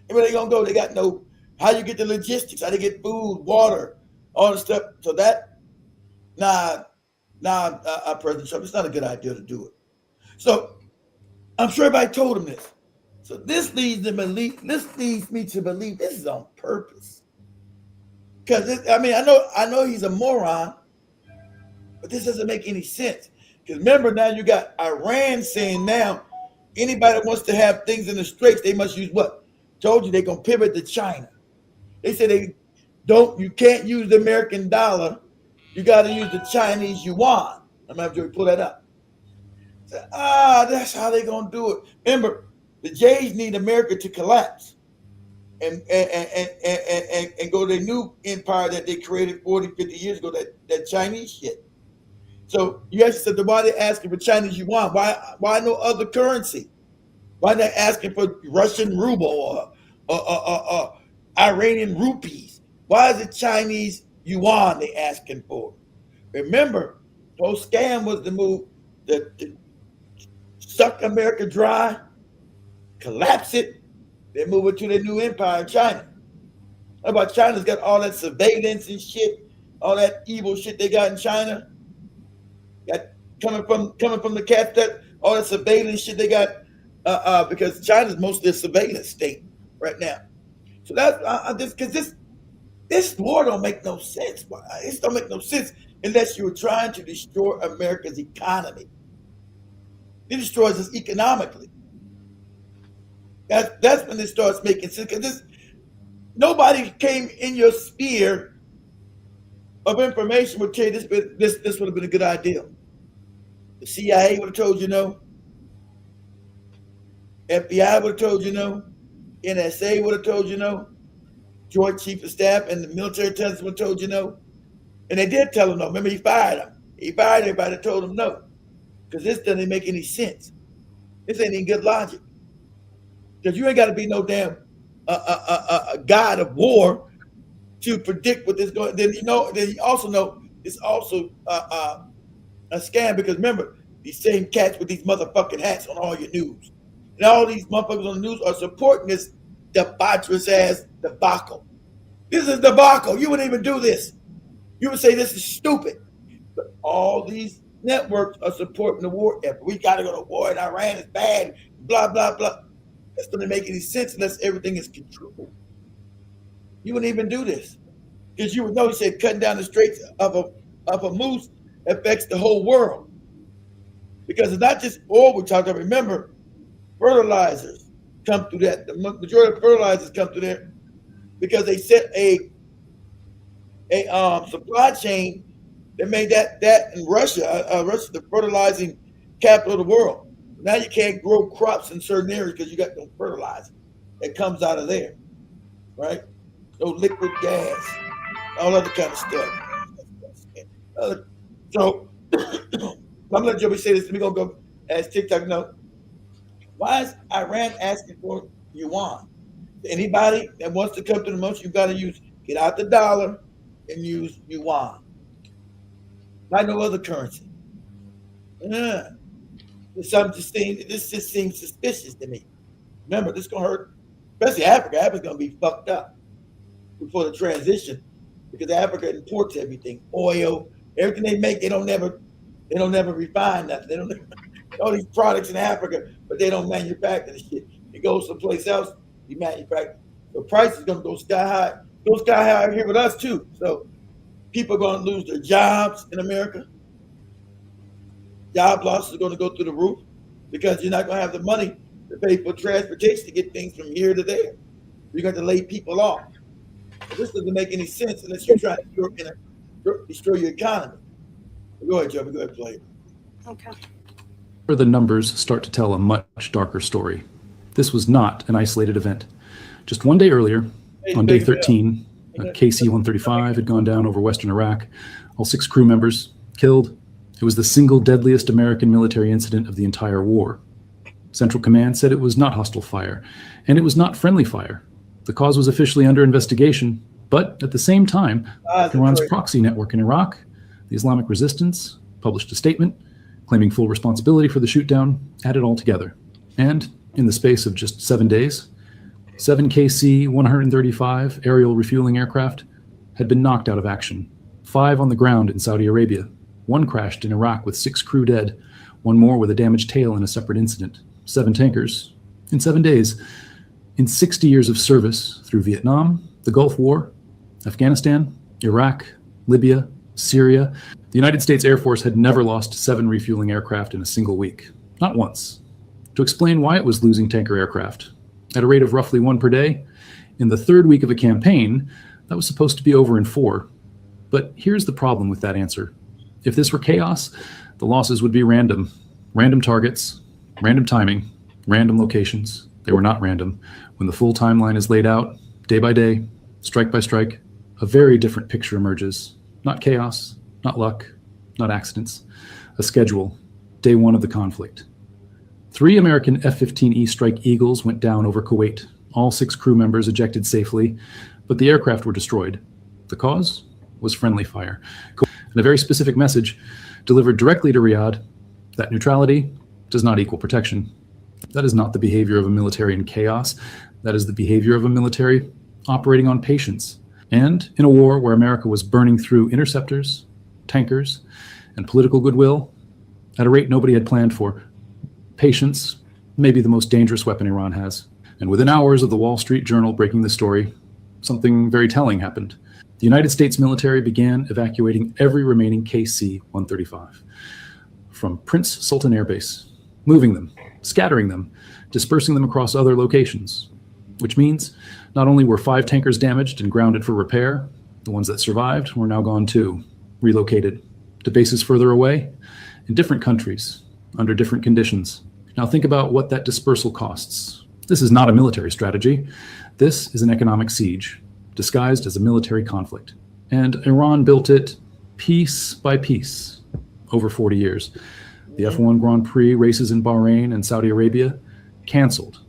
Where they gonna go? They got no. How you get the logistics? How they get food, water, all the stuff? So that, President Trump, it's not a good idea to do it. So I'm sure everybody told him this. So this leads me to believe this is on purpose. Because I know he's a moron, but this doesn't make any sense. Because remember now you got Iran saying now anybody that wants to have things in the straits, they must use what? Told you they're gonna pivot to China. They say you can't use the American dollar, you gotta use the Chinese yuan. I'm gonna have to pull that up. So, that's how they're gonna do it. Remember, the Jays need America to collapse and go to their new empire that they created 40, 50 years ago, that Chinese shit. So you actually said, why are they asking for Chinese yuan? Why no other currency? Why are they asking for Russian ruble or Iranian rupees? Why is it Chinese yuan they asking for? Remember, the whole scam was to move, to suck America dry, collapse it, then move it to their new empire, China. How about China's got all that surveillance and shit, all that evil shit they got in China? Got coming from the cats, that all that surveillance shit they got, because China's mostly a surveillance state right now. So that's because this war don't make no sense. It don't make no sense unless you're trying to destroy America's economy. It destroys us economically. That's when it starts making sense. Because nobody came in your sphere of information would tell you this would have been a good idea. The CIA would have told you no. FBI would have told you no. NSA would have told you no. Joint Chief of Staff and the military intelligence would have told you no. And they did tell him no. Remember, he fired them. He fired everybody that told him no. Because this doesn't make any sense. This ain't even good logic. Because you ain't got to be no damn god of war to predict what this going. Then you also know it's also a scam, because remember, these same cats with these motherfucking hats on all your news. And all these motherfuckers on the news are supporting this debaucherous ass debacle. This is debacle. You wouldn't even do this. You would say this is stupid. But all these networks are supporting the war effort. We got to go to war, and Iran is bad, blah, blah, blah. That's going to make any sense unless everything is controlled. You wouldn't even do this because you would know. You said cutting down the straits of a moose affects the whole world because it's not just oil we're talking about. Remember, fertilizers come through that. The majority of fertilizers come through there because they set a supply chain that made that in Russia. Russia, the fertilizing capital of the world. Now you can't grow crops in certain areas because you got no fertilizer that comes out of there, right? No liquid gas, all other kind of stuff. So I'm gonna let Joey say this. We're gonna go as TikTok. No, why is Iran asking for yuan? Anybody that wants to come to the most, you got to get out the dollar and use yuan. Not no other currency. This just seems suspicious to me. Remember, this is gonna hurt, especially Africa. Africa's gonna be fucked up before the transition because Africa imports everything, oil, everything they make. They don't never refine nothing. They don't all these products in Africa, but they don't manufacture the shit. It goes someplace else, you manufacture. The price is gonna go sky high. Go sky high here with us too. So people are gonna lose their jobs in America. Job losses are going to go through the roof because you're not going to have the money to pay for transportation to get things from here to there. You're going to lay people off. So this doesn't make any sense unless you're trying to destroy your economy. Go ahead, Joe. Go ahead, play it. Okay. Where the numbers start to tell a much darker story. This was not an isolated event. Just one day earlier, on day 13, a KC-135 had gone down over western Iraq. All 6 crew members killed. It was the single deadliest American military incident of the entire war. Central Command said it was not hostile fire, and it was not friendly fire. The cause was officially under investigation, but at the same time, Iran's proxy network in Iraq, the Islamic Resistance, published a statement claiming full responsibility for the shootdown, add it all together. And in the space of just 7 days, 7 KC-135 aerial refueling aircraft had been knocked out of action, 5 on the ground in Saudi Arabia. 1 crashed in Iraq with 6 crew dead, 1 more with a damaged tail in a separate incident, 7 tankers in 7 days. In 60 years of service through Vietnam, the Gulf War, Afghanistan, Iraq, Libya, Syria, the United States Air Force had never lost 7 refueling aircraft in a single week, not once. To explain why it was losing tanker aircraft, at a rate of roughly 1 per day, in the 3rd week of a campaign, that was supposed to be over in 4. But here's the problem with that answer. If this were chaos, the losses would be random. Random targets, random timing, random locations. They were not random. When the full timeline is laid out, day by day, strike by strike, a very different picture emerges. Not chaos, not luck, not accidents. A schedule, day 1 of the conflict. 3 American F-15E Strike Eagles went down over Kuwait. All 6 crew members ejected safely, but the aircraft were destroyed. The cause was friendly fire. And a very specific message delivered directly to Riyadh that neutrality does not equal protection. That is not the behavior of a military in chaos. That is the behavior of a military operating on patience. And in a war where America was burning through interceptors, tankers, and political goodwill at a rate nobody had planned for, patience may be the most dangerous weapon Iran has. And within hours of the Wall Street Journal breaking the story, something very telling happened. The United States military began evacuating every remaining KC-135 from Prince Sultan Air Base, moving them, scattering them, dispersing them across other locations, which means not only were 5 tankers damaged and grounded for repair, the ones that survived were now gone too, relocated to bases further away in different countries under different conditions. Now think about what that dispersal costs. This is not a military strategy. This is an economic siege, disguised as a military conflict. And Iran built it piece by piece over 40 years. The F1 Grand Prix races in Bahrain and Saudi Arabia canceled.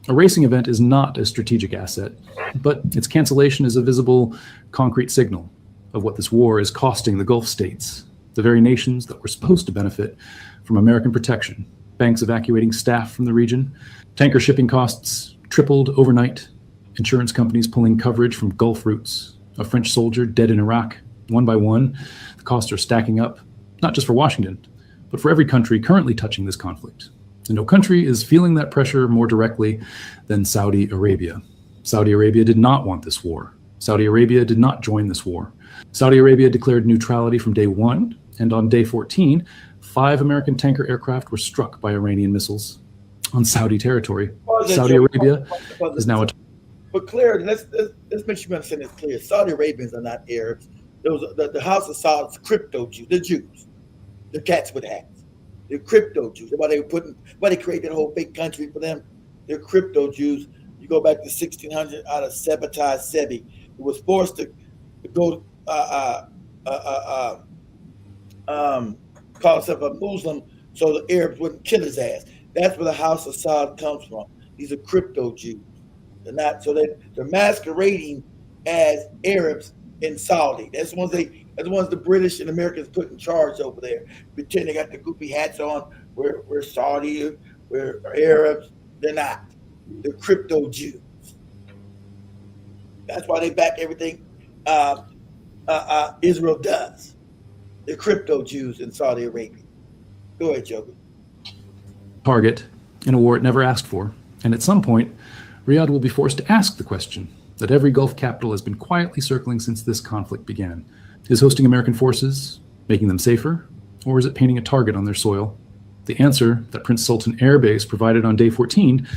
A racing event is not a strategic asset, but its cancellation is a visible, concrete signal of what this war is costing the Gulf states, the very nations that were supposed to benefit from American protection. Banks evacuating staff from the region, tanker shipping costs tripled overnight, insurance companies pulling coverage from Gulf routes, a French soldier dead in Iraq, one by one. The costs are stacking up, not just for Washington, but for every country currently touching this conflict. And no country is feeling that pressure more directly than Saudi Arabia. Saudi Arabia did not want this war. Saudi Arabia did not join this war. Saudi Arabia declared neutrality from day 1, and on day 14, 5 American tanker aircraft were struck by Iranian missiles on Saudi territory. Saudi Arabia is now a... But clear, let's make sure we understand this clear. Saudi Arabians are not Arabs. The House of Saud's crypto Jews, the Jews, the cats with hats. They're crypto Jews. Why they created a whole big country for them. They're crypto Jews. You go back to 1600 out of Sabotage Sebi, who was forced to go call himself a Muslim so the Arabs wouldn't kill his ass. That's where the House of Saud comes from. These are crypto Jews. They're not, so they're masquerading as Arabs in Saudi. That's the ones the British and Americans put in charge over there. Pretend they got the goopy hats on. We're Saudi, we're Arabs. They're not. They're crypto Jews. That's why they back everything Israel does. They're crypto Jews in Saudi Arabia. Go ahead, Joker. Target in a war it never asked for. And at some point, Riyadh will be forced to ask the question that every Gulf capital has been quietly circling since this conflict began. Is hosting American forces making them safer, or is it painting a target on their soil? The answer that Prince Sultan Air Base provided on day 14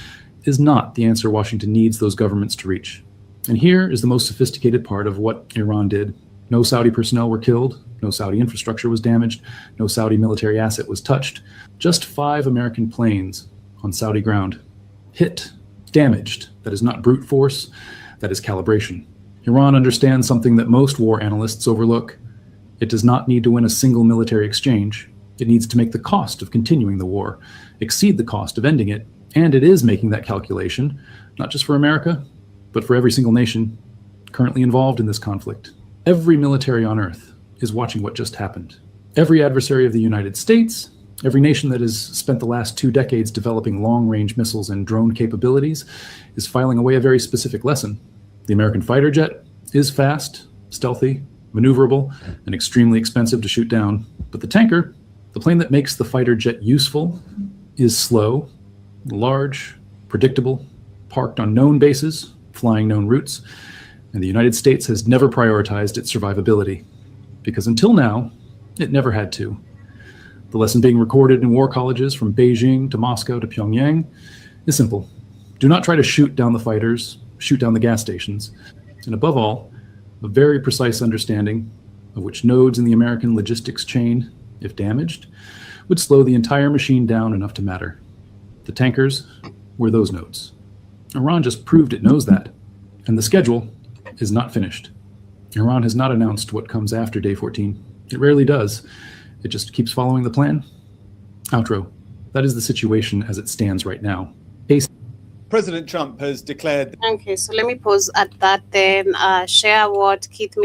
is not the answer Washington needs those governments to reach. And here is the most sophisticated part of what Iran did. No Saudi personnel were killed, no Saudi infrastructure was damaged, no Saudi military asset was touched. Just 5 American planes on Saudi ground. Hit, damaged. That is not brute force, that is calibration. Iran understands something that most war analysts overlook. It does not need to win a single military exchange. It needs to make the cost of continuing the war exceed the cost of ending it, and it is making that calculation, not just for America, but for every single nation currently involved in this conflict. Every military on Earth is watching what just happened. Every adversary of the United States, every nation that has spent the last 2 decades developing long-range missiles and drone capabilities is filing away a very specific lesson. The American fighter jet is fast, stealthy, maneuverable, and extremely expensive to shoot down. But the tanker, the plane that makes the fighter jet useful, is slow, large, predictable, parked on known bases, flying known routes, and the United States has never prioritized its survivability, because until now, it never had to. The lesson being recorded in war colleges from Beijing to Moscow to Pyongyang is simple. Do not try to shoot down the fighters, shoot down the gas stations, and above all, a very precise understanding of which nodes in the American logistics chain, if damaged, would slow the entire machine down enough to matter. The tankers were those nodes. Iran just proved it knows that, and the schedule is not finished. Iran has not announced what comes after day 14. It rarely does. It just keeps following the plan. Outro. That is the situation as it stands right now. President Trump has declared... Okay, so let me pause at that, then share what Keith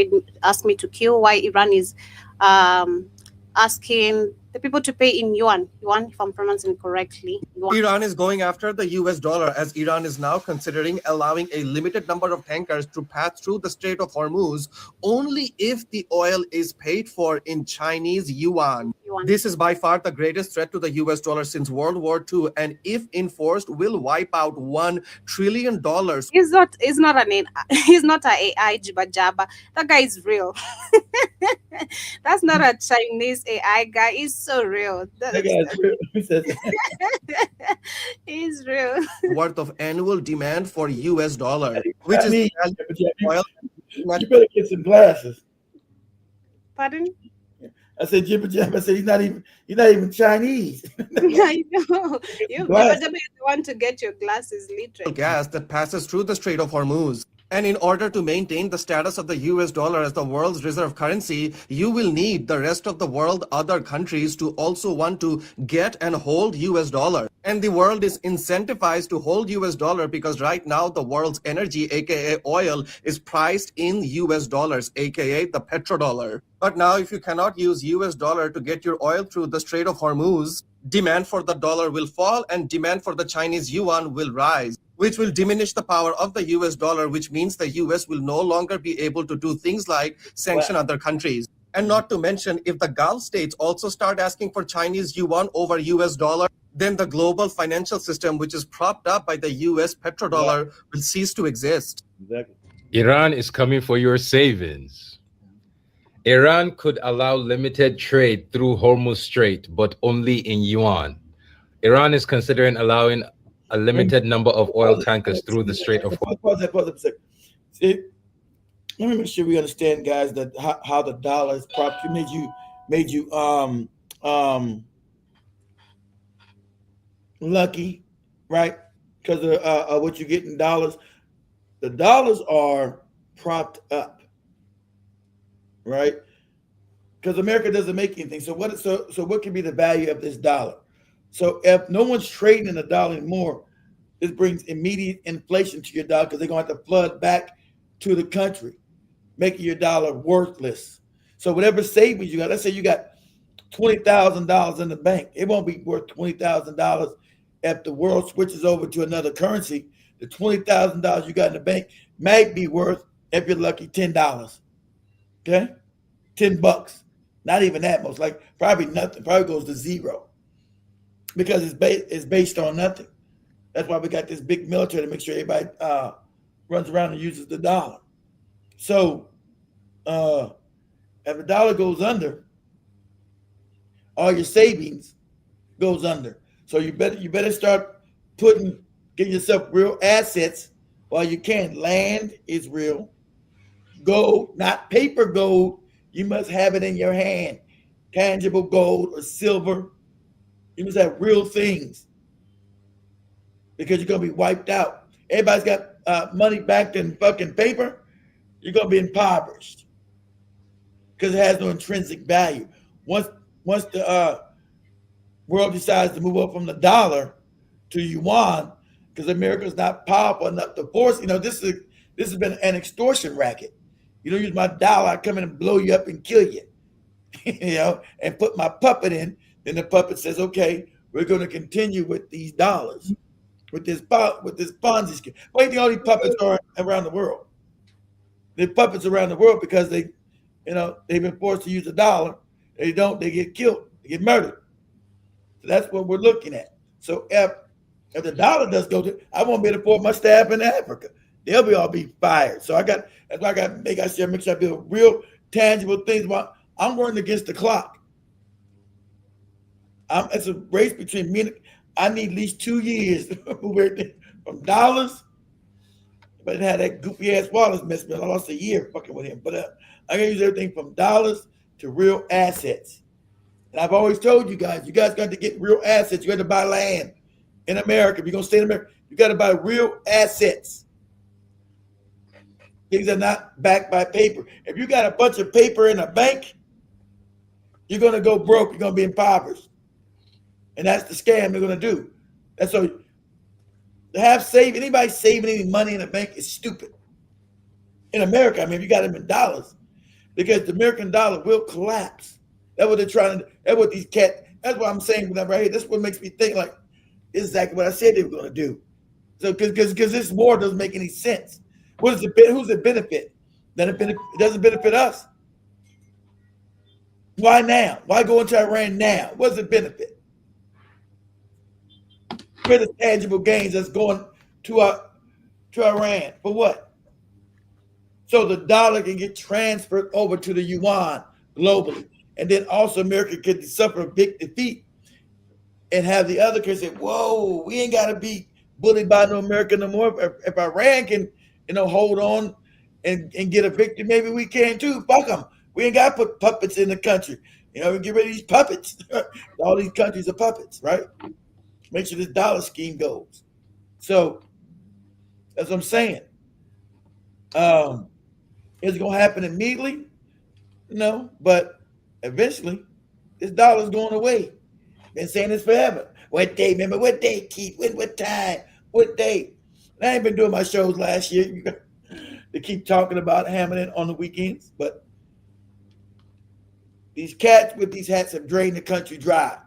asked me to cue, why Iran is asking the people to pay in yuan, if I'm pronouncing correctly. Yuan. Iran is going after the US dollar, as Iran is now considering allowing a limited number of tankers to pass through the Strait of Hormuz only if the oil is paid for in Chinese yuan. This is by far the greatest threat to the US dollar since World War II, and if enforced, will wipe out $1 trillion. He's not an AI jibba jabba. That guy is real. That's not a Chinese AI guy. He's so real. That guy's real. He's real. Worth of annual demand for US dollar, which is oil. You better get some glasses. Pardon? I said jibba jabba. I said he's not even Chinese. I know. You want to get your glasses literally. Gas that passes through the Strait of Hormuz. And in order to maintain the status of the US dollar as the world's reserve currency, you will need the rest of the world, other countries, to also want to get and hold US dollar. And the world is incentivized to hold US dollar because right now the world's energy, aka oil, is priced in US dollars, aka the petrodollar. But now if you cannot use US dollar to get your oil through the Strait of Hormuz, demand for the dollar will fall and demand for the Chinese yuan will rise, which will diminish the power of the US dollar, which means the US will no longer be able to do things like sanction other countries. And not to mention, if the Gulf states also start asking for Chinese yuan over US dollar, then the global financial system, which is propped up by the US petrodollar, will cease to exist. Exactly. Iran is coming for your savings. Iran could allow limited trade through Hormuz Strait, but only in yuan. Iran is considering allowing a limited number of oil tankers through the Strait of Hormuz. Pause that a second. See, let me make sure we understand, guys, that how the dollar is propped. Made you lucky, right? Because of what you get in dollars. The dollars are propped up, right? Because America doesn't make anything. So what can be the value of this dollar? So if no one's trading in the dollar anymore, this brings immediate inflation to your dollar because they're going to have to flood back to the country, making your dollar worthless. So whatever savings you got, let's say you got $20,000 in the bank, it won't be worth $20,000 if the world switches over to another currency. The $20,000 you got in the bank might be worth, if you're lucky, $10. Okay, $10. Not even that, most like probably nothing. Probably goes to zero because it's based on nothing. That's why we got this big military to make sure everybody runs around and uses the dollar. So if the dollar goes under, all your savings goes under. So you better start getting yourself real assets while you can. Land is real. Gold, not paper gold. You must have it in your hand. Tangible gold or silver. You must have real things because you're going to be wiped out. Everybody's got money backed in fucking paper. You're going to be impoverished because it has no intrinsic value. Once the world decides to move up from the dollar to yuan, because America's not powerful enough to force, this has been an extortion racket. You don't use my dollar, I come in and blow you up and kill you, and put my puppet in. Then the puppet says, okay, we're going to continue with these dollars, with this Ponzi scheme. Why do you think all these puppets are around the world? They're puppets around the world because they've been forced to use a dollar. They don't, they get killed, they get murdered. So that's what we're looking at. So if the dollar does go to, I won't be able to afford my staff in Africa. They'll all be fired. So that's why I got to make sure I build real tangible things. I'm running against the clock. It's a race between me and I need at least 2 years from dollars. But it had that goofy ass Wallace mess me. I lost a year fucking with him. But I can use everything from dollars to real assets. And I've always told you guys got to get real assets. You got to buy land in America. If you're going to stay in America, you got to buy real assets. Things are not backed by paper. If you got a bunch of paper in a bank, you're going to go broke. You're going to be impoverished. And that's the scam they're going to do. And so to anybody saving any money in a bank is stupid. In America, if you got them in dollars, because the American dollar will collapse. That's what they're trying to do. That's what these cats, that's what I'm saying whenever I hear this. What makes me think like, this is exactly what I said they were going to do. So, because this war doesn't make any sense. Who's the benefit? It doesn't benefit us. Why now? Why go into Iran now? What's the benefit? Where the tangible gains that's going to Iran for what? So the dollar can get transferred over to the yuan globally, and then also America could suffer a big defeat and have the other countries say, "Whoa, we ain't got to be bullied by no America no more." If Iran can, hold on and get a victory, maybe we can too. Fuck them. We ain't got to put puppets in the country. We get rid of these puppets. All these countries are puppets, right? Make sure this dollar scheme goes. So that's what I'm saying. Is it going to happen immediately? No, but eventually this dollar's going away. Been saying this forever. What day? Remember what day, Keith? What time? What day? And I ain't been doing my shows last year. They keep talking about Hamilton on the weekends, but these cats with these hats have drained the country dry.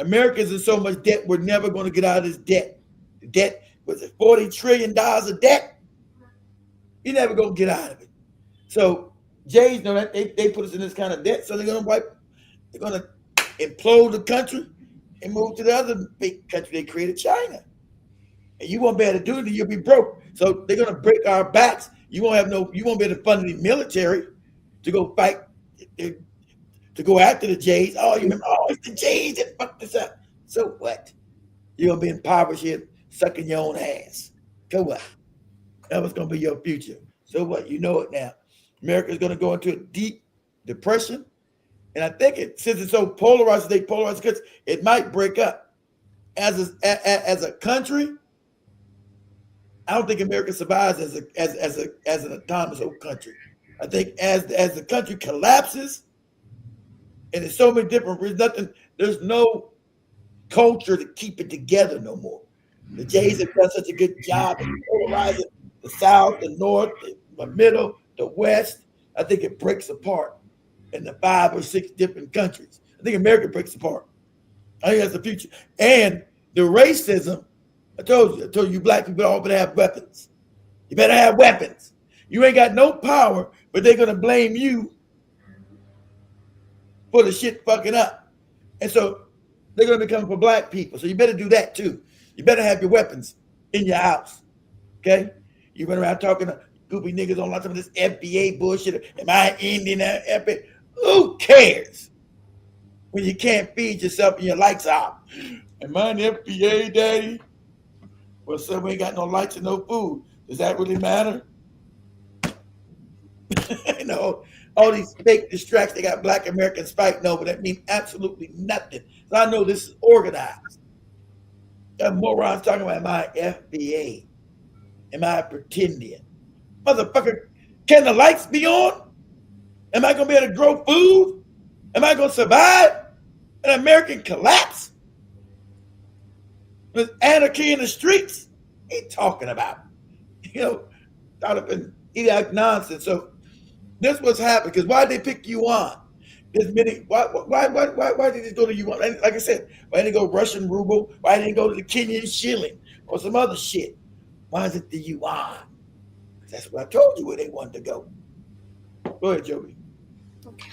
America's in so much debt, we're never going to get out of this debt. The debt was it $40 trillion of debt? You're never going to get out of it. So Jays know that they put us in this kind of debt, so they're gonna implode the country and move to the other big country they created, China. And you won't be able to do it, you'll be broke. So they're gonna break our backs. You won't be able to fund the military to go fight, to go after the Jays. Oh, you remember? Oh, it's the Jays that fucked this up. So what? You're gonna be impoverished here, sucking your own ass. So what? That was gonna be your future. So what? You know it now. America's gonna go into a deep depression, and I think since it's so polarized, because it might break up. As a country, I don't think America survives as an autonomous whole country. I think as the country collapses, and there's so many different reasons, there's no culture to keep it together no more. The Jays have done such a good job of polarizing the South, the North, the Middle, the West. I think it breaks apart in the 5 or 6 different countries. I think America breaks apart. I think that's the future. And the racism, I told you black people all better have weapons. You better have weapons. You ain't got no power, but they're gonna blame you for the shit fucking up. And so they're gonna be coming for black people. So you better do that too. You better have your weapons in your house. Okay? You run around talking to goopy niggas on some of this FBA bullshit. Am I Indian? FBA? Who cares? When you can't feed yourself and your lights out. Am I an FBA, daddy? Well, so we ain't got no lights and no food. Does that really matter? You know, all these fake distractions, they got black Americans fighting over that mean absolutely nothing. So I know this is organized. Got morons talking about, am I FBA? Am I pretending? Motherfucker, can the lights be on? Am I going to be able to grow food? Am I going to survive an American collapse? There's anarchy in the streets. What are you talking about? You know, thought of an idiotic nonsense. So this was happening because why did they pick yuan? There's many. Why did they go to yuan? Like I said, why didn't they go Russian ruble? Why didn't they go to the Kenyan shilling or some other shit? Why is it the yuan? That's what I told you where they wanted to go. Go ahead, Joey. Okay.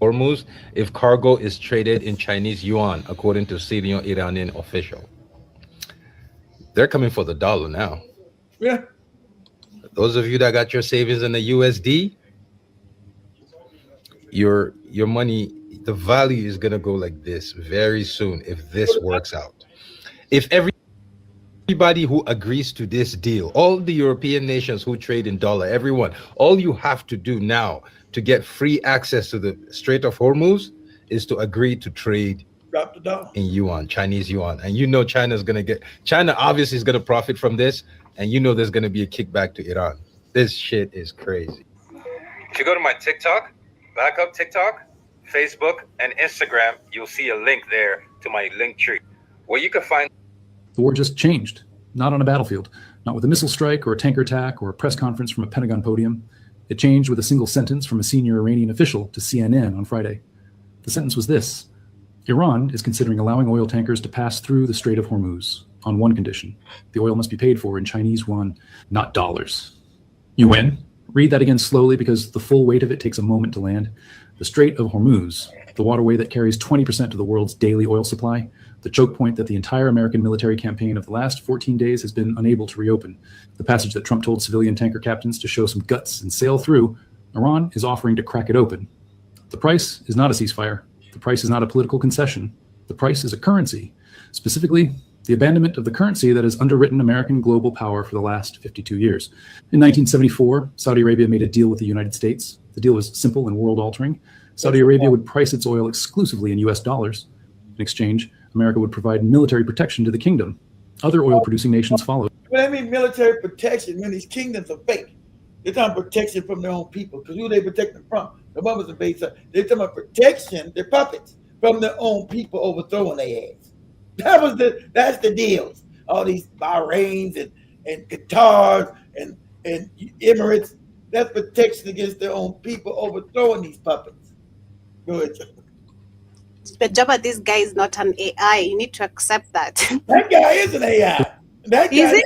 Hormuz if cargo is traded in Chinese yuan, according to senior Iranian official. They're coming for the dollar now. Yeah. Those of you that got your savings in the USD, your money, the value is gonna go like this very soon if this works out. If everybody who agrees to this deal, all the European nations who trade in dollar, everyone, all you have to do now to get free access to the Strait of Hormuz is to agree to trade drop the dollar in yuan, Chinese yuan. And you know China obviously is going to profit from this, and you know there's going to be a kickback to Iran. This shit is crazy. If you go to my TikTok, back up TikTok, Facebook, and Instagram, you'll see a link there to my link tree where you can find. The war just changed, not on a battlefield, not with a missile strike or a tanker attack or a press conference from a Pentagon podium. It changed with a single sentence from a senior Iranian official to CNN on Friday. The sentence was this: Iran is considering allowing oil tankers to pass through the Strait of Hormuz on one condition. The oil must be paid for in Chinese yuan, not dollars. You win. Read that again slowly because the full weight of it takes a moment to land. The Strait of Hormuz, the waterway that carries 20% of the world's daily oil supply, the choke point that the entire American military campaign of the last 14 days has been unable to reopen, the passage that Trump told civilian tanker captains to show some guts and sail through, Iran is offering to crack it open. The price is not a ceasefire. The price is not a political concession. The price is a currency, specifically the abandonment of the currency that has underwritten American global power for the last 52 years. In 1974, Saudi Arabia made a deal with the United States. The deal was simple and world-altering. Saudi Arabia would price its oil exclusively in US dollars. In exchange, America would provide military protection to the kingdom. Other oil-producing nations followed. When I mean military protection, when these kingdoms are fake, they're talking about protection from their own people. Because who they protecting from? The Muslims and base. They're talking about protection, they're puppets, from their own people overthrowing their ass. That's the deals. All these Bahrains and Qatars and Emirates, that's protection against their own people overthrowing these puppets. Go ahead, Joe. But Jabba, this guy is not an AI. You need to accept that. That guy is an AI. That guy, is it?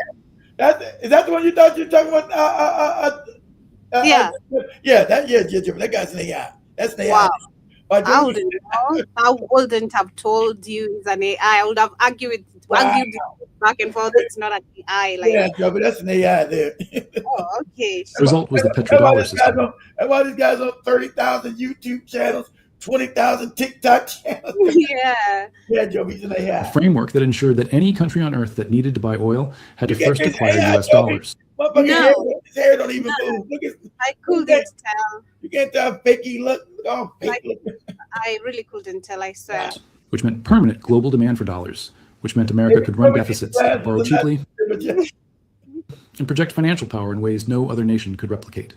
Is that the one you thought you were talking about? Yeah. That guy's an AI. That's an AI. Wow. But I wouldn't know. I wouldn't have told you it's an AI. I would have argued it back and forth. It's not an AI. Like, yeah, Joe, but that's an AI there. oh, okay. The result was the petrodollar system. That's why these guys on 30,000 YouTube channels, 20,000 TikTok channels. Yeah. Yeah, Joe, he's an AI. A framework that ensured that any country on earth that needed to buy oil had to first acquire US dollars. No. His hair don't even move. Look at, I couldn't tell. You can't tell how fake he look. Oh, fake look. I really couldn't tell, I swear. Which meant permanent global demand for dollars, which meant America could run deficits, borrow cheaply, and project financial power in ways no other nation could replicate.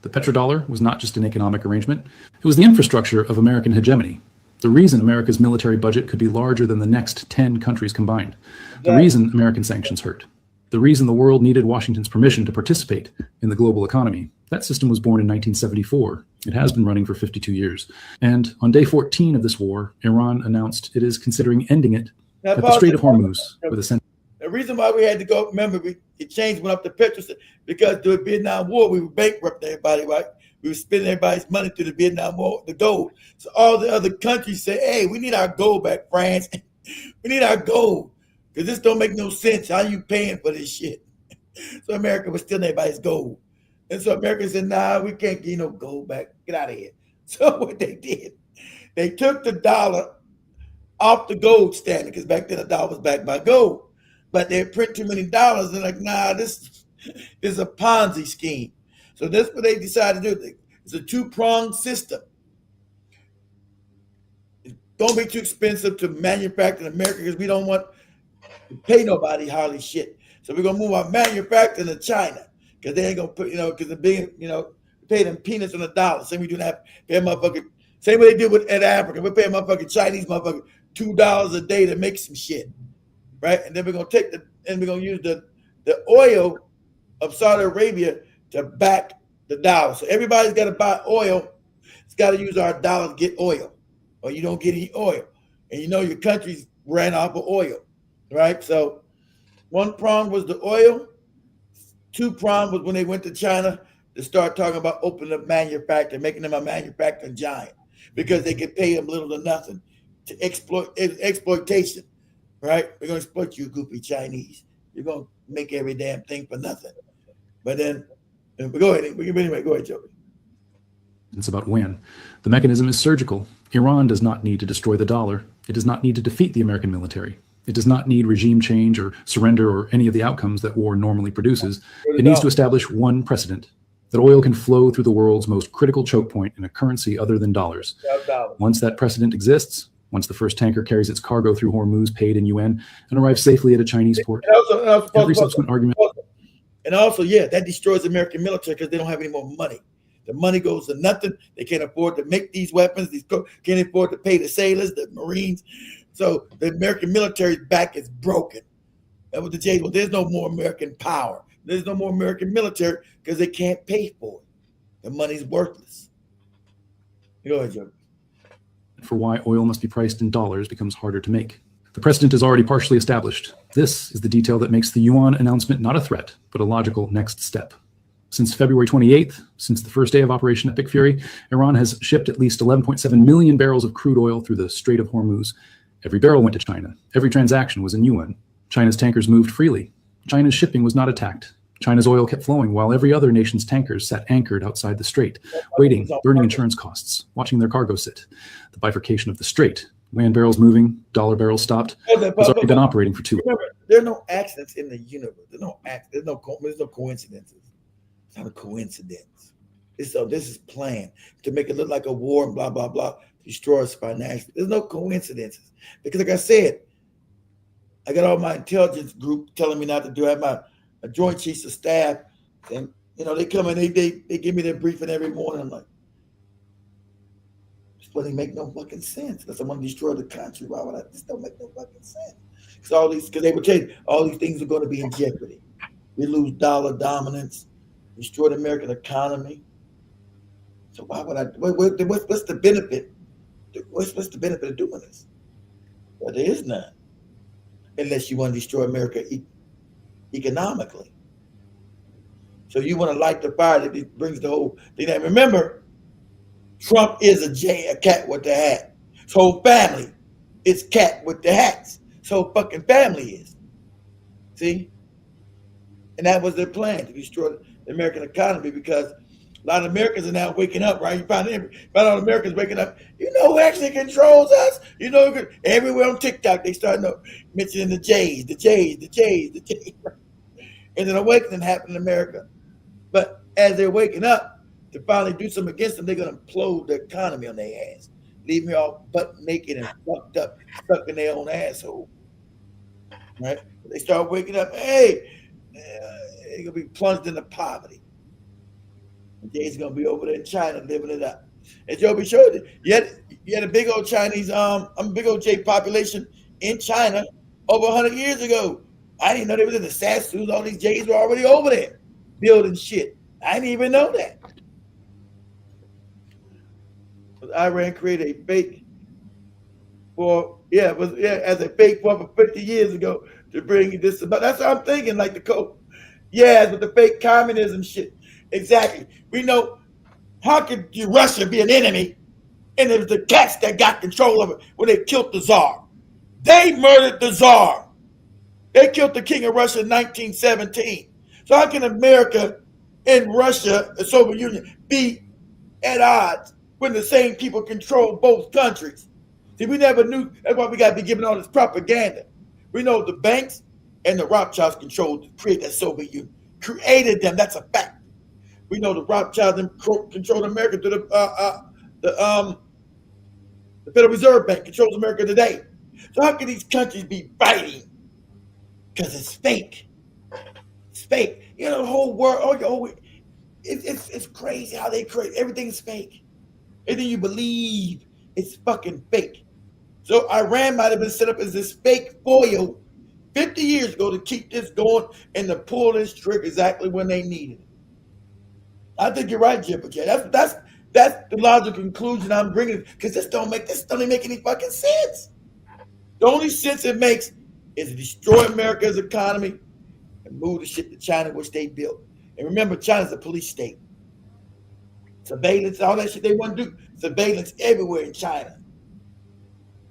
The petrodollar was not just an economic arrangement, it was the infrastructure of American hegemony. The reason America's military budget could be larger than the next 10 countries combined. The reason American sanctions hurt. The reason the world needed Washington's permission to participate in the global economy. That system was born in 1974. It has been running for 52 years. And on day 14 of this war, Iran announced it is considering ending it at the Strait of Hormuz with a sentence. The reason why we had to go, remember, it changed went up to petrol because during the Vietnam War, we were bankrupting everybody, right? We were spending everybody's money through the Vietnam War, the gold. So all the other countries say, hey, we need our gold back, France. We need our gold. Because this don't make no sense. How you paying for this shit? So America was stealing everybody's gold. And so America said, nah, we can't get no gold back. Get out of here. So what they did, they took the dollar off the gold standard, because back then the dollar was backed by gold. But they print too many dollars. They're like, nah, this is a Ponzi scheme. So that's what they decided to do. It's a two-pronged system. It's don't be too expensive to manufacture in America because we don't want to pay nobody hardly shit. So we're gonna move our manufacturing to China because they ain't gonna put, because the big, pay them peanuts on the dollar. Same we do that. Pay a motherfucker. Same way they did with Africa. We pay a motherfucking Chinese motherfucker $2 a day to make some shit. Right, and then we're gonna use the oil of Saudi Arabia to back the dollar. So everybody's got to buy oil. It's got to use our dollar to get oil, or you don't get any oil. And your countries ran off of oil, right? So one prong was the oil. Two prong was when they went to China to start talking about opening up manufacturing, making them a manufacturing giant, because they could pay them little to nothing to exploitation. Right? We're going to exploit you, goofy Chinese. You're going to make every damn thing for nothing. But then, go ahead. Anyway, go ahead, Joey. It's about when. The mechanism is surgical. Iran does not need to destroy the dollar. It does not need to defeat the American military. It does not need regime change or surrender or any of the outcomes that war normally produces. It needs to establish one precedent, that oil can flow through the world's most critical choke point in a currency other than dollars. Once that precedent exists, once the first tanker carries its cargo through Hormuz paid in UN and arrives safely at a Chinese port, every subsequent argument. And also, that destroys the American military because they don't have any more money. The money goes to nothing. They can't afford to make these weapons. Can't afford to pay the sailors, the Marines. So the American military's back is broken. That was the J. Well, there's no more American power. There's no more American military because they can't pay for it. The money's worthless. Go ahead, Joe. For why oil must be priced in dollars becomes harder to make. The precedent is already partially established. This is the detail that makes the yuan announcement not a threat, but a logical next step. Since February 28th, since the first day of Operation Epic Fury, Iran has shipped at least 11.7 million barrels of crude oil through the Strait of Hormuz. Every barrel went to China. Every transaction was in yuan. China's tankers moved freely. China's shipping was not attacked. China's oil kept flowing while every other nation's tankers sat anchored outside the strait, waiting, burning insurance costs, watching their cargo sit. The bifurcation of the strait, land barrels moving, dollar barrels stopped, has already been operating for 2 years. Remember, there are no accidents in the universe. There's no coincidences. It's not a coincidence. This is planned to make it look like a war and blah, blah, blah, destroy us financially. There's no coincidences. Because like I said, I got all my intelligence group telling me not to do it. I have my Joint Chiefs of Staff, and they come in, they give me their briefing every morning. I'm like, this doesn't make no fucking sense. Because I want to destroy the country. Why would I? This don't make no fucking sense. Because they would tell you all these things are going to be in jeopardy. We lose dollar dominance, destroy the American economy. So why would I? What's the benefit? What's the benefit of doing this? Well, there is none, unless you want to destroy America economically. So you want to light the fire that brings the whole thing down. Remember, Trump is a cat with the hat. His whole family is cat with the hats. So fucking family is. See? And that was their plan, to destroy the American economy, because a lot of Americans are now waking up, right? You find all Americans waking up. You know who actually controls us? You know, everywhere on TikTok, they start mentioning the J's. And an awakening happened in America. But as they're waking up to finally do something against them, they're going to implode the economy on their ass. Leave me all butt naked and fucked up, stuck in their own asshole. Right? They start waking up, hey, they're going to be plunged into poverty. And Jay's going to be over there in China living it up. As Joby showed you, you had a big old Chinese, big old J population in China over 100 years ago. I didn't know they was in the Sassus. All these Jays were already over there building shit. I didn't even know that. But Iran created a fake as a fake for 50 years ago to bring this about. That's what I'm thinking, like the code. Yeah, with the fake communism shit. Exactly. We know, how could Russia be an enemy? And it was the cats that got control of it when they killed the Tsar. They murdered the Tsar. They killed the king of Russia in 1917. So how can America and Russia, the Soviet Union, be at odds when the same people control both countries? See, we never knew. That's why we got to be giving all this propaganda. We know the banks and the Rothschilds created that Soviet Union. Created them. That's a fact. We know the Rothschilds controlled America through the Federal Reserve Bank controls America today. So how can these countries be fighting? Because it's fake. It's fake. You know, the whole world, it's crazy how they create. Everything's fake. Everything you believe is fucking fake. So Iran might have been set up as this fake foil 50 years ago to keep this going and to pull this trigger exactly when they needed it. I think you're right, Jim. That's the logical conclusion I'm bringing, because this don't even make any fucking sense. The only sense it makes is to destroy America's economy and move the shit to China, which they built. And remember, China's a police state. Surveillance, all that shit they want to do. Surveillance everywhere in China.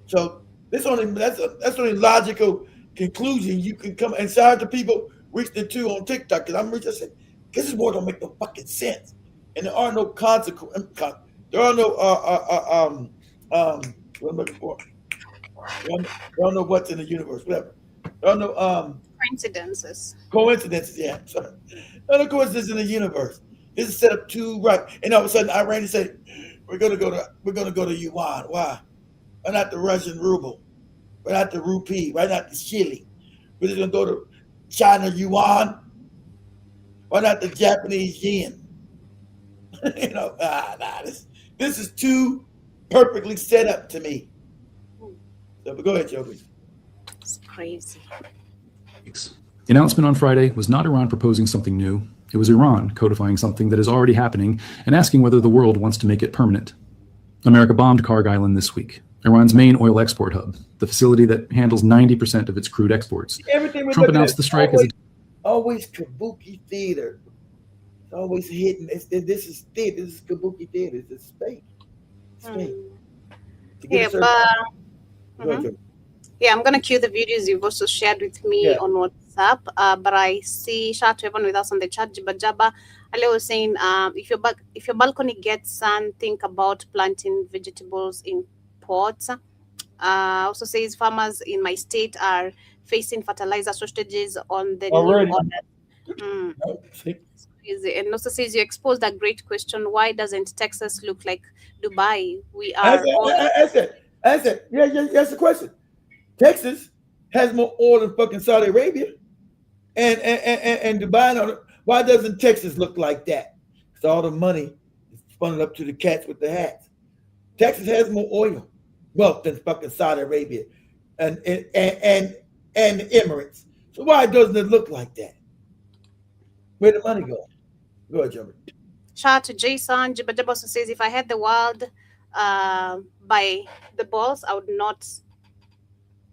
So that's only logical conclusion you can come. And sorry to people reaching to on TikTok, because I'm reaching. I said, this more don't make no fucking sense, and there are no consequences. There are no what I'm looking for. There are no what's in the universe, whatever. There are no coincidences. Coincidences, yeah. Sorry. There are no coincidences in the universe. This is set up too right, and all of a sudden Iran said, we're gonna go to yuan. Why? Why not the Russian ruble? Why not the rupee? Why not the Chile? We're just gonna go to China yuan. Why not the Japanese yen? You know, this is too perfectly set up to me. So, but go ahead, Joby. It's crazy. The announcement on Friday was not Iran proposing something new. It was Iran codifying something that is already happening and asking whether the world wants to make it permanent. America bombed Karg Island this week, Iran's main oil export hub, the facility that handles 90% of its crude exports. Trump announced the strike as always kabuki theater. It's always hidden. This is theater. This is kabuki theater. It's fake. It's fake. Yeah, but yeah, I'm gonna cue the videos you've also shared with me on WhatsApp. But I see shout to everyone with us on the chat. Jibba Ali was saying, if your balcony gets sun, think about planting vegetables in pots. Also says farmers in my state are facing fertilizer shortages on the new order. And also says you exposed a great question. Why doesn't Texas look like Dubai? We are. That's it. Yeah, that's the question. Texas has more oil than fucking Saudi Arabia, and Dubai. Why doesn't Texas look like that? Because all the money is funneled up to the cats with the hats. Texas has more oil wealth than fucking Saudi Arabia and the Emirates. So why doesn't it look like that? Where the money go? Go ahead, Jimmy. Shout out to Jason. Jibba also says, if I had the world by the balls, I would not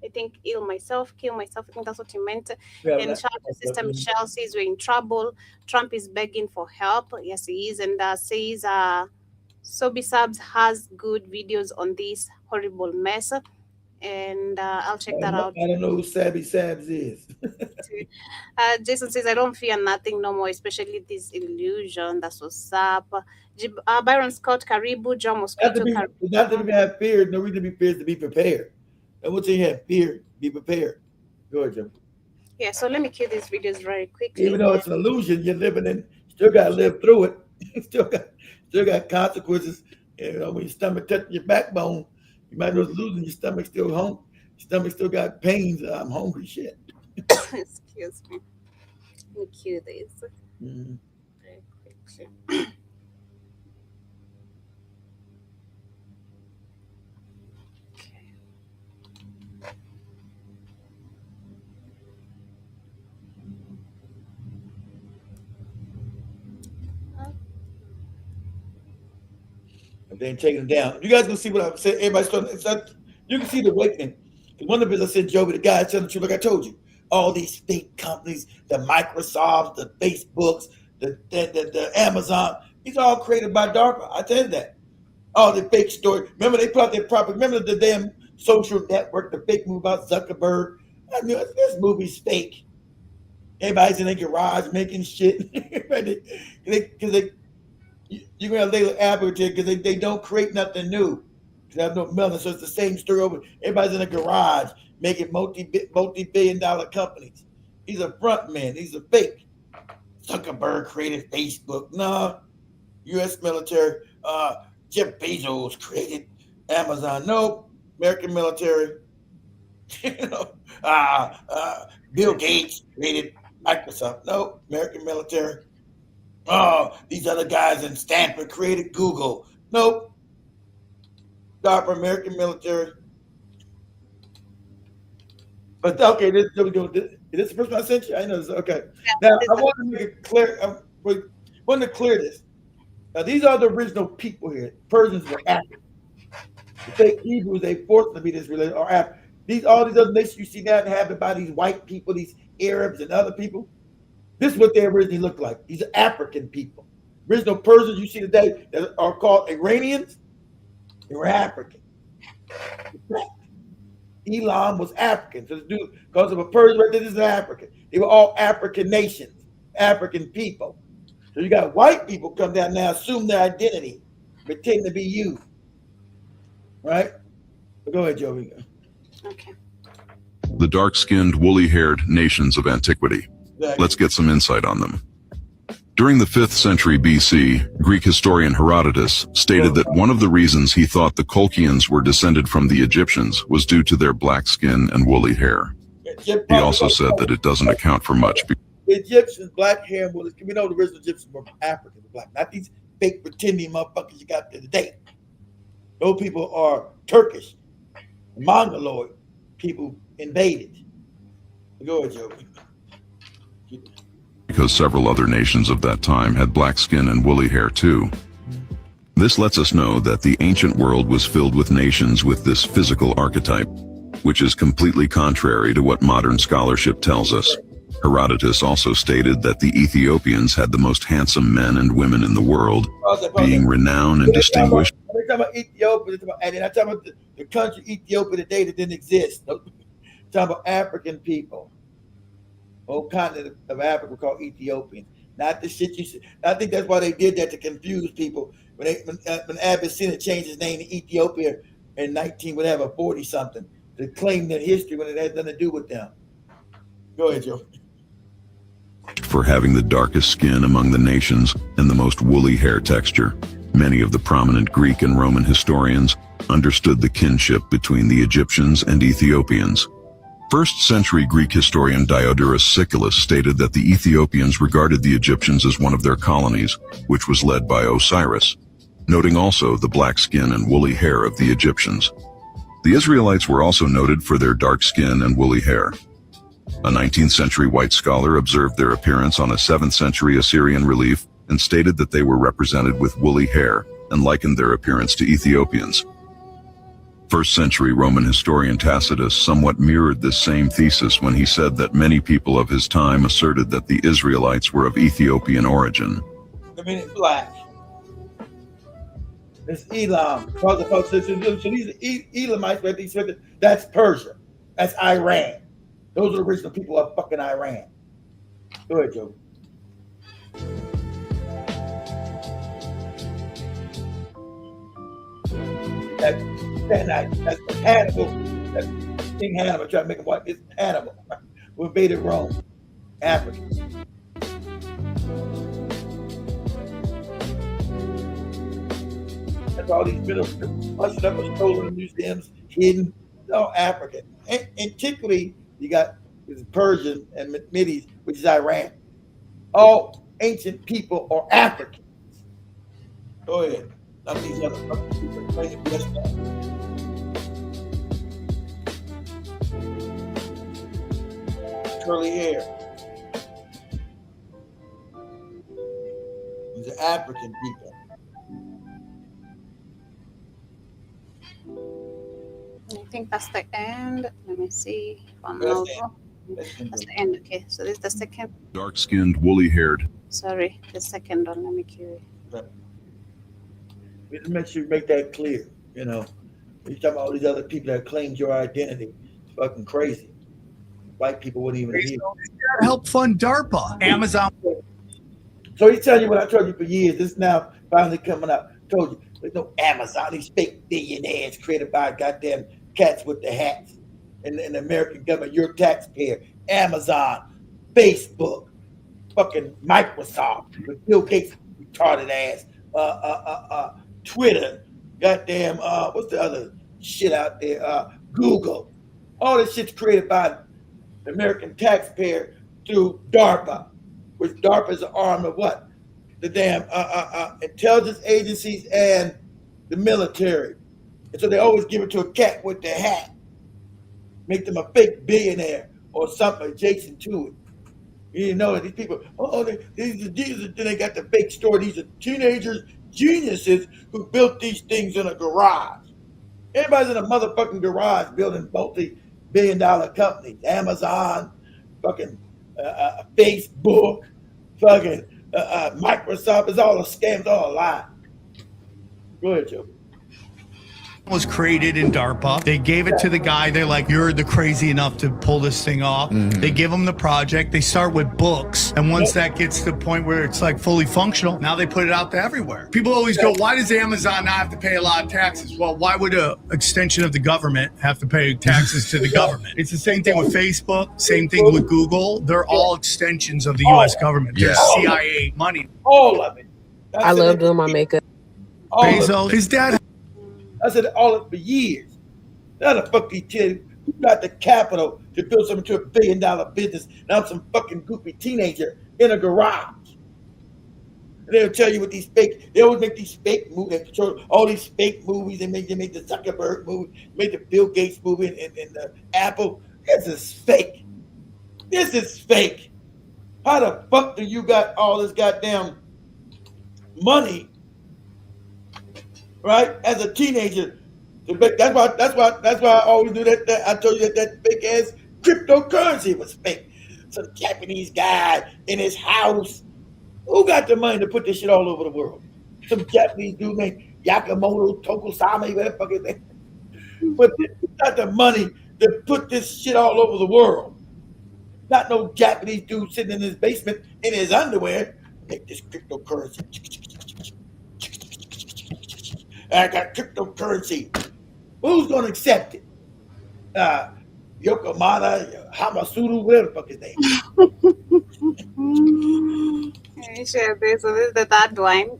I think kill myself. I think that's what he meant. Yeah, And shout out to Sister Michelle says we're in trouble. Trump is begging for help. Yes, he is. And says Sobi Subs has good videos on this horrible mess. And I'll check that out. I don't know who Sabby Sabs is. Jason says, I don't fear nothing no more, especially this illusion. That's what's up. Byron Scott, Karibu, John Mosquito. Not to have fear. No reason to be feared, to be prepared. And once you have fear, be prepared. Go ahead, Jim. Yeah, so let me cue these videos very quickly. Even though it's an illusion, you're living in, still got to live through it. still got consequences. You know, when your stomach touches your backbone, you might as well losing your stomach still home. Your stomach still got pains. I'm hungry, shit. Excuse me. Let me cue these very quickly. They ain't taking them down. You guys can see what I'm saying. Everybody's starting. You can see the awakening. One of the business I said, Joby, the guy telling the truth, like I told you, all these fake companies, the Microsofts, the Facebooks, the Amazon, these are all created by DARPA. I tell you that. All the fake story. Remember they put out their property. Remember the damn social network, the fake movie about Zuckerberg. I knew this movie's fake. Everybody's in their garage making shit. Because you're going to label advertising because they don't create nothing new. They have no melanin, so it's the same story over. Everybody's in a garage making multi-billion-dollar companies. These are front men. These are fake. Zuckerberg created Facebook. No. U.S. military. Jeff Bezos created Amazon. No. American military. Bill Gates created Microsoft. No. American military. Oh, these other guys in Stanford created Google. Nope. DARPA, American military. But okay, this is the first one I sent you? I know this. Okay. Now, I want to make it clear. I want to clear this. Now, these are the original people here. Persians were African. The fake Hebrews, they forced them to be this religion, or African. All these other nations you see now inhabited by these white people, these Arabs and other people. This is what they originally looked like. These are African people. Original Persians you see today that are called Iranians, they were African. Elam was African. So this dude, because of a Persian, right there, this is African. They were all African nations, African people. So you got white people come down now, assume their identity, pretend to be you. Right? But go ahead, Joey. Okay. The dark-skinned, woolly-haired nations of antiquity. Exactly. Let's get some insight on them. During the 5th century BC, Greek historian Herodotus stated that one of the reasons he thought the Colchians were descended from the Egyptians was due to their black skin and woolly hair. He also said that it doesn't account for much. The Egyptians, black hair, we know the original Egyptians were African, black, not these fake pretending motherfuckers you got there today. Those people are Turkish, Mongoloid people invaded. Go ahead, Joe. Because several other nations of that time had black skin and woolly hair too. This lets us know that the ancient world was filled with nations with this physical archetype, which is completely contrary to what modern scholarship tells us. Herodotus also stated that the Ethiopians had the most handsome men and women in the world, being renowned and distinguished. We're talking about Ethiopia, and then I'm talking about the country Ethiopia today that didn't exist. I'm talking about African people. Whole continent of Africa called Ethiopians. Not the shit you see. I think that's why they did that, to confuse people. When Abyssinia changed his name to Ethiopia in 40 something, to claim their history when it had nothing to do with them. Go ahead, Joe. For having the darkest skin among the nations and the most woolly hair texture, many of the prominent Greek and Roman historians understood the kinship between the Egyptians and Ethiopians. 1st century Greek historian Diodorus Siculus stated that the Ethiopians regarded the Egyptians as one of their colonies, which was led by Osiris, noting also the black skin and woolly hair of the Egyptians. The Israelites were also noted for their dark skin and woolly hair. A 19th century white scholar observed their appearance on a 7th century Assyrian relief and stated that they were represented with woolly hair and likened their appearance to Ethiopians. First century Roman historian Tacitus somewhat mirrored this same thesis when he said that many people of his time asserted that the Israelites were of Ethiopian origin. I mean, it's black. It's Elam. So these Elamites, that's Persia. That's Iran. Those are the original people of fucking Iran. Go ahead, Joe. That's Hannibal. That's King Hannibal trying to make him white. It's Hannibal who invaded Rome, Africa. That's all these middle busted up or stolen in museums, hidden. All African. And particularly, you got Persian and Medes, which is Iran. All ancient people are Africans. Go ahead. Not these other people claiming yes now. Curly hair. These are African people. I think that's the end. Let me see. That's the end. Okay, so this is the second. Dark-skinned, woolly-haired. Sorry, the second one. Let me cue it. Just make sure you make that clear. You know, you're talking about all these other people that claimed your identity. It's fucking crazy. White people wouldn't even hear. Help fund DARPA. Amazon. So he's telling you what I told you for years. This is now finally coming up. I told you there's no Amazon. These fake billionaires created by goddamn cats with the hats. And the American government, your taxpayer. Amazon, Facebook, fucking Microsoft, with Bill Gates retarded ass. Twitter, goddamn, what's the other shit out there? Google. All this shit's created by the American taxpayer through DARPA, which DARPA is an arm of what? The damn intelligence agencies and the military. And so they always give it to a cat with their hat. Make them a fake billionaire or something adjacent to it. You didn't know that these people, they got the fake story. These are teenagers, geniuses who built these things in a garage. Everybody's in a motherfucking garage building multi-billion-dollar companies. Amazon, fucking Facebook, fucking Microsoft. It's all a scam. It's all a lie. Go ahead, Joe. Was created in DARPA. They gave it to the guy. They're like, you're the crazy enough to pull this thing off. They give him the project. They start with books. And once that gets to the point where it's like fully functional, now they put it out to everywhere. People always go, why does Amazon not have to pay a lot of taxes? Well, why would an extension of the government have to pay taxes to the government? It's the same thing with Facebook, same thing with Google. They're all extensions of the U.S. government. There's CIA money. All of it. I love doing my makeup. Bezos, his dad. I said all of it for years. Now the fuck these kids who got the capital to build something to $1 billion business. Now I'm some fucking goofy teenager in a garage. And they'll tell you what these fake, they always make these fake movies, they control all these fake movies. They make the Zuckerberg movie, made the Bill Gates movie and the Apple. This is fake. This is fake. How the fuck do you got all this goddamn money? Right, as a teenager, that's why I always do that. I told you that fake ass cryptocurrency was fake. Some Japanese guy in his house. Who got the money to put this shit all over the world? Some Japanese dude named Yakamoto Tokusama, whatever the fuck is that? But who got the money to put this shit all over the world? Not no Japanese dude sitting in his basement in his underwear. Make this cryptocurrency. I got cryptocurrency. Who's going to accept it? Yokomada, Hamasuru, whatever the fuck his name. Sure. So this is the third one.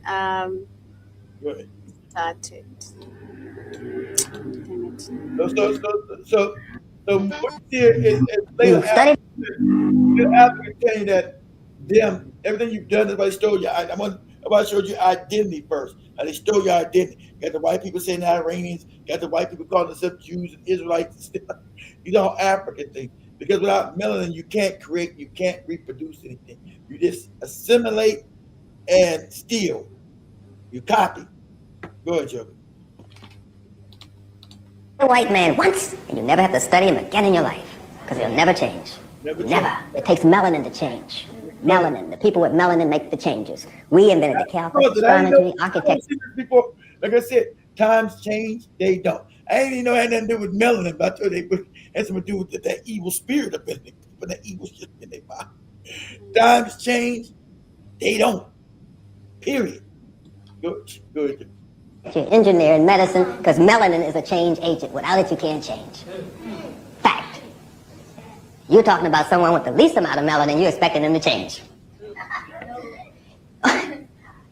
Good. Started. So what's here is later after tell you that them everything you've done, everybody stole your. I showed you identity first. They stole your identity. Got the white people saying the Iranians. Got the white people calling themselves Jews and Israelites. These are all African things. Because without melanin, you can't create, you can't reproduce anything. You just assimilate and steal. You copy. Go ahead, Joe. a white man once, and you never have to study him again in your life, because he'll never change. Never. It takes melanin to change. Melanin. The people with melanin make the changes. We invented the calculus, astronomy, architecture. People, like I said, times change, they don't. I ain't even know it had nothing to do with melanin, but I told you it had something to do with that evil spirit up in it, but that evil shit in their body. Times change, they don't. Period. Good. Engineer and medicine, because melanin is a change agent. Without it, you can't change. Fact. You're talking about someone with the least amount of melanin, you're expecting them to change.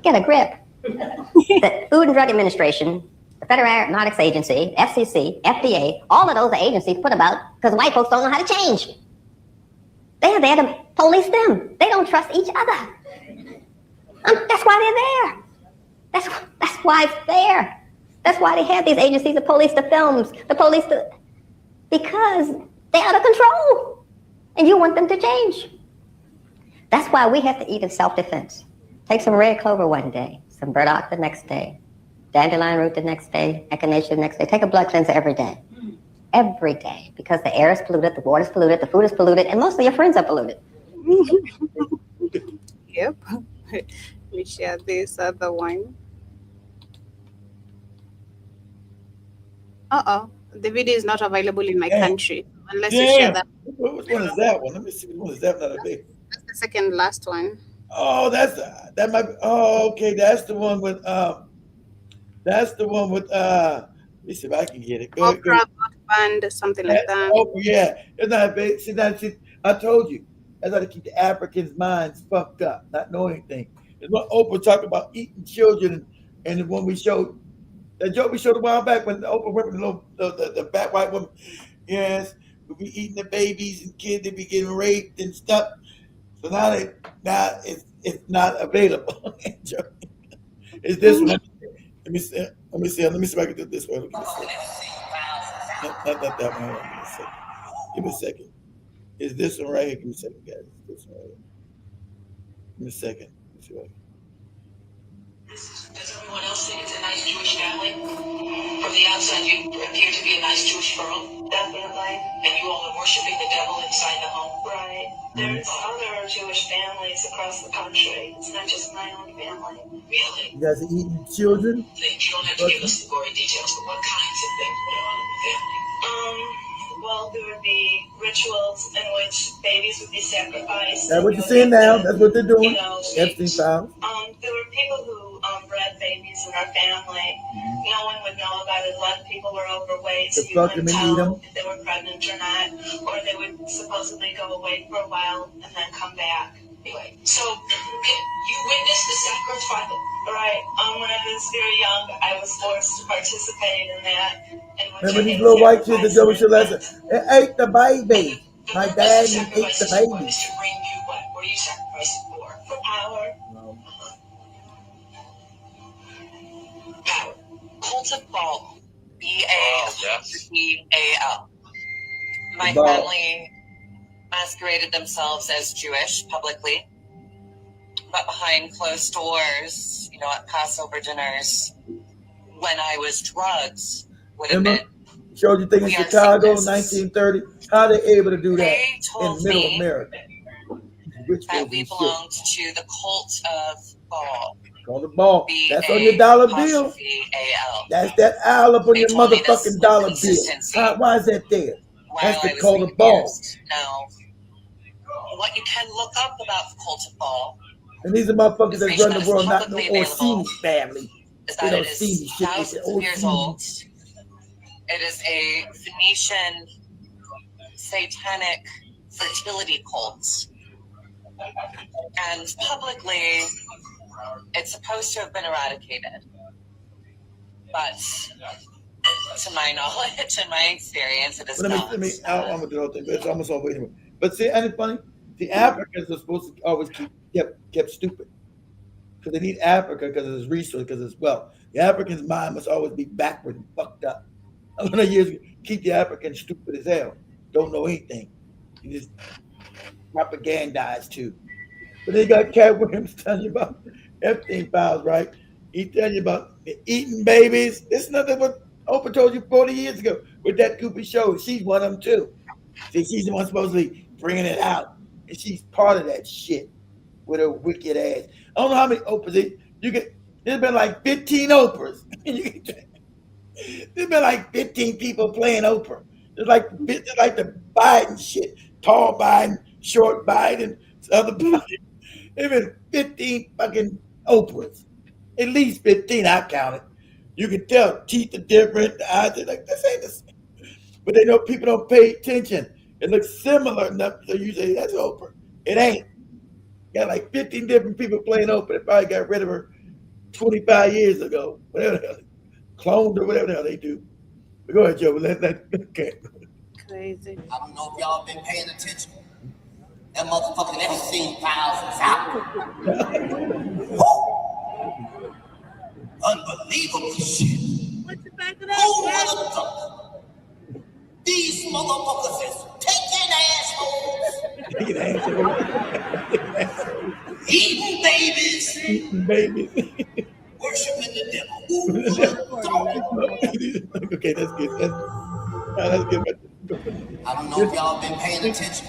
Get a grip. The Food and Drug Administration, the Federal Aeronautics Agency, FCC, FDA, all of those are agencies put about because white folks don't know how to change. They are there to police them. They don't trust each other. That's why they're there. That's why it's there. That's why they have these agencies to police the films, because they're out of control. And you want them to change. That's why we have to eat in self-defense. Take some red clover one day, some burdock the next day, dandelion root the next day, echinacea the next day. Take a blood cleanser every day. Every day. Because the air is polluted, the water is polluted, the food is polluted, and most of your friends are polluted. Yep. We share this other one. The video is not available in my country unless you share that. Which one is that one? Let me see. Which one is that? Not a big. That's the second last one. Oh, that might be. Oh, okay. That's the one with. Let me see if I can get it. Go band, something like that. Oh yeah, it's not big. See that shit. I told you. That's how to keep the Africans' minds fucked up, not knowing anything. There's one Oprah talking about eating children, and the one we showed. That joke we showed a while back when the Oprah Winfrey, the fat white woman, yes, we'll be eating the babies and kids, they be getting raped and stuff. So now it's not available. It's this one. Let me see if I can do it this way. Not that one. Give me a second. It's this one right here. Give me a second, guys. This one right here. Give me a second. Let's see what I can. Does everyone else think it's a nice Jewish family? From the outside, you appear to be a nice Jewish girl. Definitely. And you all are worshiping the devil inside the home. Right. There's other Jewish families across the country. It's not just my own family. Really? You guys are eating children? You don't have to give us the gory details, but what kinds of things went on in the family? Well, there would be rituals in which babies would be sacrificed. That's what you're seeing now. That's what they're doing. Epstein files. There were people who bred babies in our family. No one would know about it. A lot of people were overweight, so you couldn't tell if they were pregnant or not. Or they would supposedly go away for a while and then come back. Anyway, so you witnessed the sacrifice, right? When I was very young, I was forced to participate in that. Remember these little white kids that go with your lesson? It ate the baby. My dad ate the baby. To bring you what? What are you sacrificing for? For power? No. Power. Cult of Baal. B-A-L. My family masqueraded themselves as Jewish publicly, but behind closed doors, at Passover dinners, when I was drugs, would have been. Showed you thing in Chicago, 1930. How they able to do that in Middle America? That we belonged to the cult of Baal. Called the ball. That's on your dollar bill. That's that owl up on your motherfucking dollar bill. Why is that there? That's the call the ball. Now, what you can look up about the cult of Baal. And these are motherfuckers that run the world, not no Orsini family. They don't see me shit. Thousands of years old. It is a Phoenician satanic fertility cult. And publicly, it's supposed to have been eradicated. But to my knowledge and my experience, it is not. I'm going to do the whole thing, but it's almost all waiting. But see, and it's funny, the Africans are supposed to always kept stupid. Because they need Africa because of its resource, because it's wealth. The African's mind must always be backward and fucked up. 100 years ago, keep the Africans stupid as hell. Don't know anything. You just propagandize too. But they got Cat Williams telling you about Epstein files, right? He telling you about eating babies. It's nothing what Oprah told you 40 years ago. with that goofy show. She's one of them too. See, she's the one supposedly bringing it out, and she's part of that shit with her wicked ass. I don't know how many Oprahs you get. There's been like 15 Oprahs. There's been like 15 people playing Oprah. It's like the Biden shit. Tall Biden, short Biden, other Biden. There's been 15 fucking Oprahs. At least 15, I counted. You can tell teeth are different, the eyes are like, this ain't the same. But they know people don't pay attention. It looks similar enough, so you say that's Oprah. It ain't. Got like 15 different people playing Oprah. They probably got rid of her 25 years ago. Whatever the hell. Cloned or whatever the hell they do. But go ahead, Joe. Okay. Crazy. I don't know if y'all been paying attention. That motherfucking Epstein files is out. Unbelievable shit. What's the back of that? Who would have thought? These motherfuckers is taking assholes. Eating babies. Eating babies. Worshiping the devil. Who would have thought? Okay, that's good. That's good. I don't know if y'all been paying attention.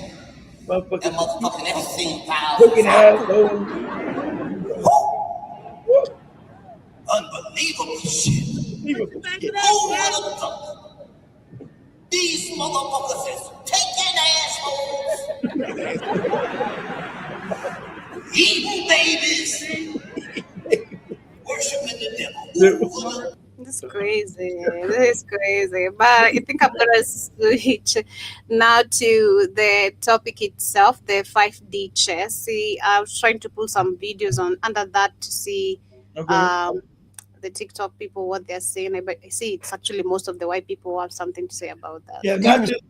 That motherfucking Epstein files. Looking assholes. Unbelievable shit. Who would have thought? These motherfuckers is taking assholes. Eating babies. Worshiping the devil. This is crazy. This is crazy. But I think I'm going to switch now to the topic itself, the 5D chess. See, I was trying to pull some videos on under that to see the TikTok people, what they're saying. But I see it's actually most of the white people have something to say about that. Yeah, not just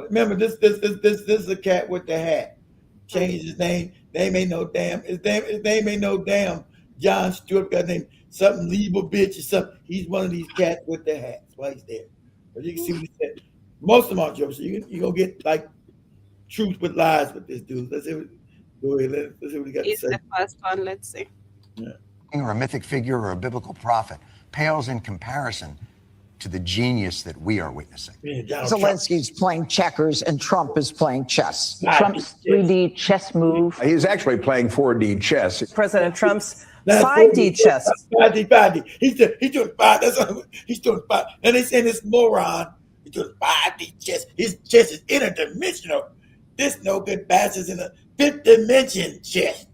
remember, this is a cat with the hat. Changed his name. Name ain't no damn. His name ain't no damn John Stewart. Got named something Leibovitch or something. He's one of these cats with the hat. That's why he's there. But you can see what he said. Most of them are jokes. So you're gonna get like truth with lies with this dude. Let's see what he got to say. The first one. Let's see. Yeah. Or a mythic figure or a biblical prophet pales in comparison to the genius that we are witnessing. Zelensky's playing checkers and Trump is playing chess. Trump's 3D chess move. He's actually playing 4D chess. President Trump's 5D chess. 5D. He's doing 5. He's doing 5. And they saying this moron, he's doing 5D chess. His chess is interdimensional. This no good bastard's in a 5th dimension chess.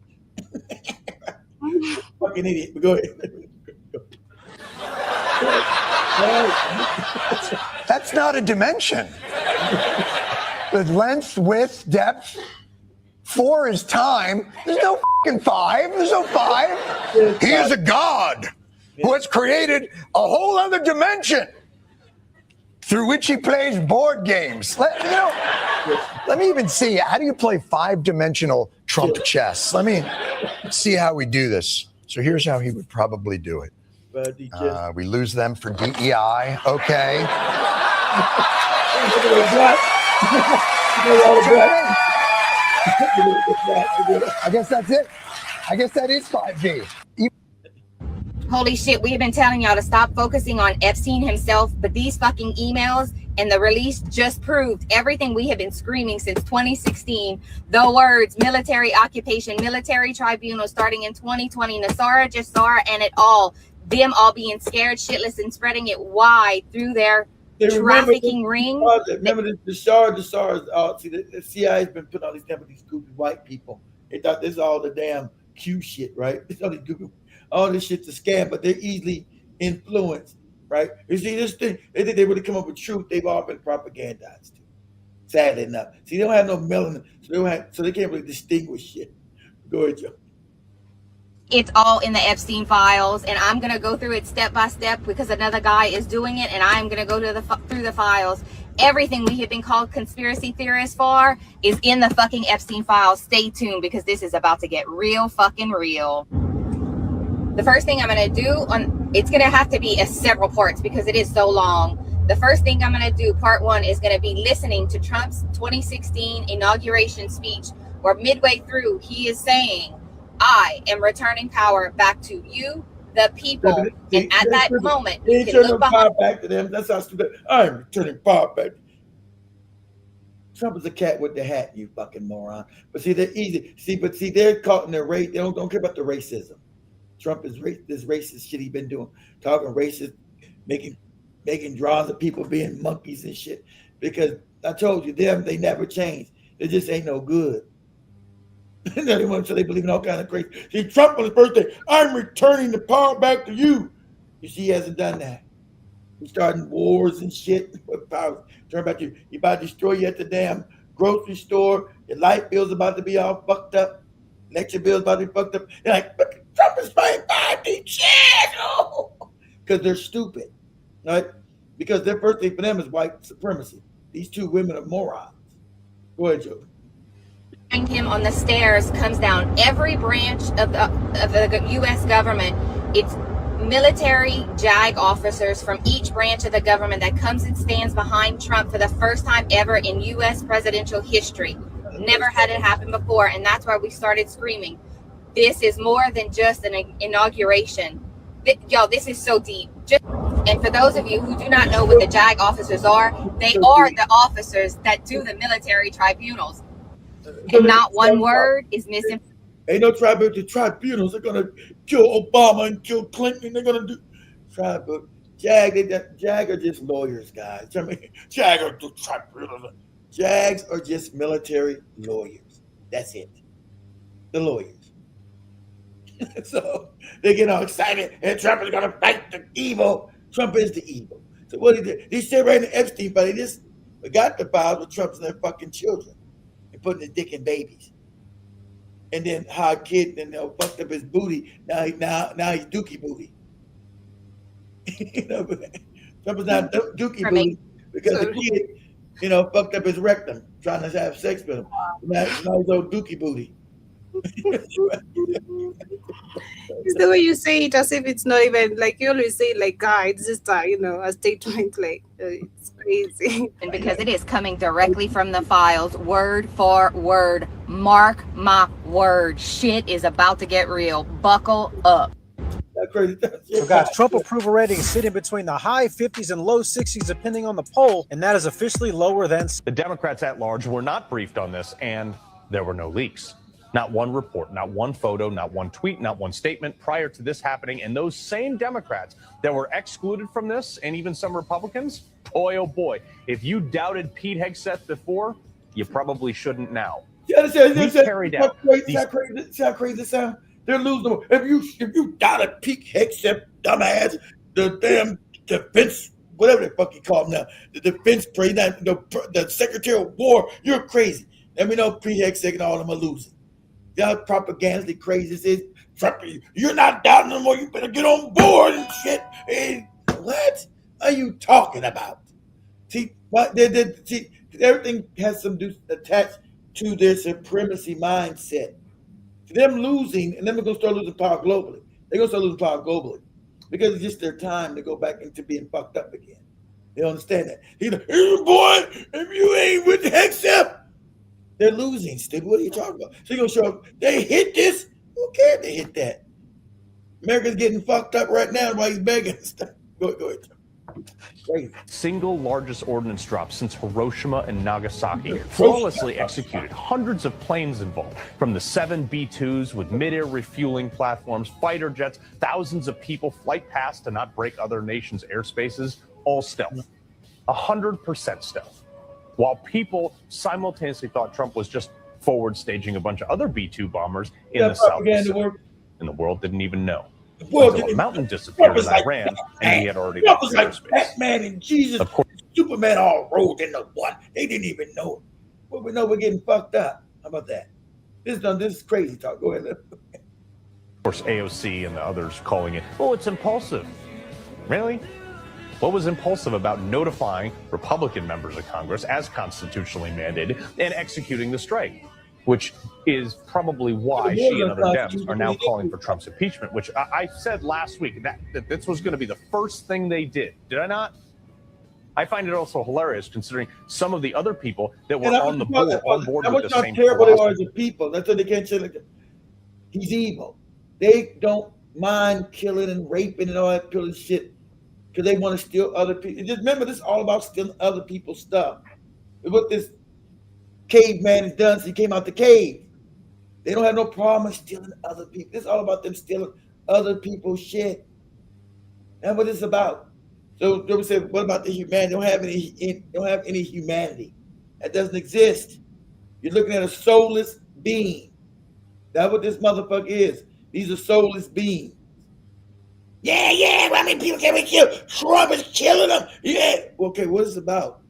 Fucking idiot. But go ahead. That's not a dimension. The length, width, depth. 4 is time. There's no fucking 5. There's no 5. He is a god who has created a whole other dimension through which he plays board games. Let me even see. How do you play 5-dimensional Trump chess? Let me see how we do this. So here's how he would probably do it. We lose them for DEI. Okay. I guess that's it. I guess that is 5D. Holy shit, we have been telling y'all to stop focusing on Epstein himself, but these fucking emails and the release just proved everything we have been screaming since 2016. The words military occupation, military tribunal starting in 2020, Nassara, Jassara, and it all. Them all being scared shitless and spreading it wide through their trafficking ring. Remember the Jassara. See, the CIA's been putting all these goofy white people. They thought this is all the damn Q shit, right? All this shit's a scam, but they're easily influenced, right? You see, this thing, they think they really come up with truth. They've all been propagandized. Sadly enough. See, they don't have no melanin, so they can't really distinguish shit. Go ahead, Joe. It's all in the Epstein files, and I'm gonna go through it step by step because another guy is doing it, and I'm gonna go to through the files. Everything we have been called conspiracy theorists for is in the fucking Epstein files. Stay tuned because this is about to get real fucking real. The first thing I'm gonna do it's gonna have to be several parts because it is so long. The first thing I'm gonna do, part 1, is gonna be listening to Trump's 2016 inauguration speech, where midway through he is saying, I am returning power back to you, the people. And at that moment, they you ain't can turning look power behind. back to them. That's how stupid. I'm returning power back. Trump is a cat with the hat, you fucking moron. But see, they're easy. But they're caught in their race. They don't care about the racism. Trump is this racist shit he's been doing, talking racist, making drawings of people being monkeys and shit. Because I told you, they never change. They just ain't no good. They want to say they believe in all kind of crazy. See, Trump on his birthday, I'm returning the power back to you. You see, he hasn't done that. He's starting wars and shit. What power? Turn back to you. He about to destroy you at the damn grocery store. Your light bill's about to be all fucked up. Electric bill's about to be fucked up. They're like, Trump is playing 5D chess. Oh, because they're stupid, right? Because their first thing for them is white supremacy. These two women are morons. Go ahead, Joe. Him on the stairs comes down every branch of the U.S. government. It's military JAG officers from each branch of the government that comes and stands behind Trump for the first time ever in U.S. presidential history. Never had it happen before, and that's why we started screaming. This is more than just an inauguration. Y'all, this is so deep. And for those of you who do not know what the JAG officers are, they are the officers that do the military tribunals. And not one word is missing. Ain't no tribunals. They're gonna kill Obama and kill Clinton. They're gonna do tribunals. JAG are just lawyers, guys. I mean, JAG are tribunals. JAGs are just military lawyers. That's it. The lawyers. So they get all excited, and Trump is gonna fight the evil. Trump is the evil. So what he did? He said right in the Epstein, but he just got the files with Trump's and their fucking children. Putting his dick in babies, and then how a kid fucked up his booty. Now he's dookie booty. Trump is not dookie booty because the kid, fucked up his rectum trying to have sex with him. Now he's old dookie booty. It's the way you say it as if it's not even like you always say, like, it's just a statement, like it's crazy. And because it is coming directly from the files, word for word, mark my word, shit is about to get real. Buckle up. So guys, Trump approval rating is sitting between the high 50s and low 60s depending on the poll, and that is officially lower than. The Democrats at large were not briefed on this, and there were no leaks. Not one report, not one photo, not one tweet, not one statement prior to this happening. And those same Democrats that were excluded from this, and even some Republicans, boy, oh boy, if you doubted Pete Hegseth before, you probably shouldn't now. We carried out see how crazy this sounds? They're losing. If you doubted Pete Hegseth, dumbass, the damn defense, whatever the fuck you call him now, the defense president, the Secretary of War, you're crazy. Let me know Pete Hegseth and all of them are losing. Y'all propaganda crazy is Trump. You're not doubting no more. You better get on board and shit. And what are you talking about? See, everything has some attached to their supremacy mindset. Them losing, and then they're gonna start losing power globally. They're gonna start losing power globally because it's just their time to go back into being fucked up again. They don't understand that. He's like, hey, boy, if you ain't with the Hegseth, they're losing, stupid. What are you talking about? So you're going to show up, they hit this? Who cares they hit that? America's getting fucked up right now while he's begging. Go ahead. Crazy. Single largest ordnance drop since Hiroshima and Nagasaki. Flawlessly executed. Hundreds of planes involved. From the 7 B-2s with mid-air refueling platforms, fighter jets, thousands of people, flight past to not break other nations' airspaces. All stealth. 100% stealth. While people simultaneously thought Trump was just forward staging a bunch of other B-2 bombers in the South Pacific. And the world didn't even know. Until a mountain disappeared in Iran, and he had already Trump was like Batman and Jesus, of course, Superman all rolled into one. They didn't even know it. Well, we know we're getting fucked up. How about that? This is crazy talk. Go ahead. Of course, AOC and the others calling it, oh, it's impulsive. Really? What was impulsive about notifying Republican members of Congress as constitutionally mandated and executing the strike? Which is probably why she and other Dems are now calling for Trump's impeachment, which I said last week that this was going to be the first thing they did. Did I not? I find it also hilarious considering some of the other people that were on board with the same terrible they are as a people. That's what they can't say. He's evil. They don't mind killing and raping and all that killing shit because they want to steal other people. Just remember, this is all about stealing other people's stuff. It's what this caveman has done since he came out the cave. They don't have no problem stealing other people. This is all about them stealing other people's shit. That's what it's about. So they would say, what about the humanity? Don't have any humanity. That doesn't exist. You're looking at a soulless being. That's what this motherfucker is. These are soulless beings. Yeah, how many people can we kill? Trump is killing them. Yeah. Okay, what is it about?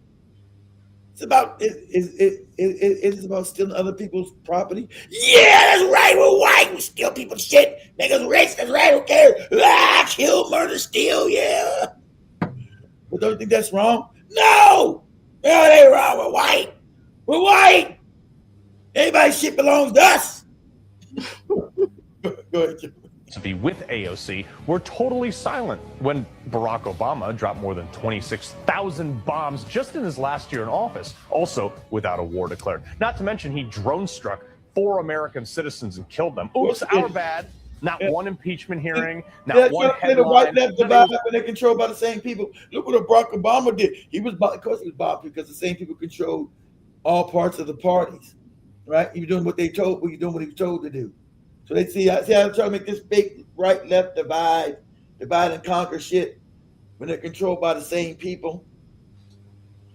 It's about it's about stealing other people's property. Yeah, that's right. We're white. We steal people's shit. Make us rich. That's right. Who cares? Kill, murder, steal. Yeah. But don't you think that's wrong? No, it ain't wrong. We're white. We're white. Everybody's shit belongs to us. Go ahead, Jim. To be with AOC were totally silent when Barack Obama dropped more than 26,000 bombs just in his last year in office, also without a war declared. Not to mention he drone struck 4 American citizens and killed them. Oops, our bad. Not one impeachment hearing, not one headline. The white left divide and they're controlled by the same people. Look what Barack Obama did. Of course he was bothered because the same people controlled all parts of the parties, right? He was doing what they told, he was told to do. So they see how they're trying to make this big right-left divide and conquer shit when they're controlled by the same people.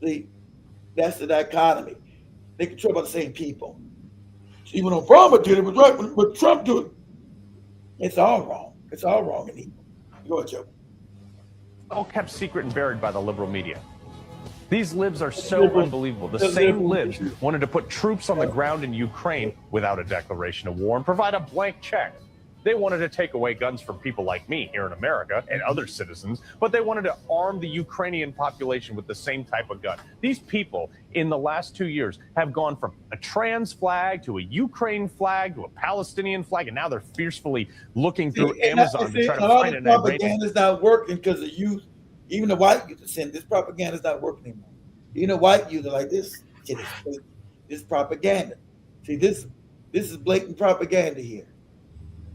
See, that's the dichotomy. They're controlled by the same people. See, when Obama did it, was right. When Trump did it, it's all wrong. It's all wrong and evil. Go ahead, Joe. All kept secret and buried by the liberal media. These libs are so unbelievable. The same libs wanted to put troops on the ground in Ukraine without a declaration of war and provide a blank check. They wanted to take away guns from people like me here in America and other citizens, but they wanted to arm the Ukrainian population with the same type of gun. These people in the last 2 years have gone from a trans flag to a Ukraine flag to a Palestinian flag, and now they're fiercely looking through Amazon to try to find an propaganda is not working because of youth. Even the white youth are saying this propaganda is not working anymore. Even the white youth are like, this shit is fake. This is propaganda. See, this is blatant propaganda here.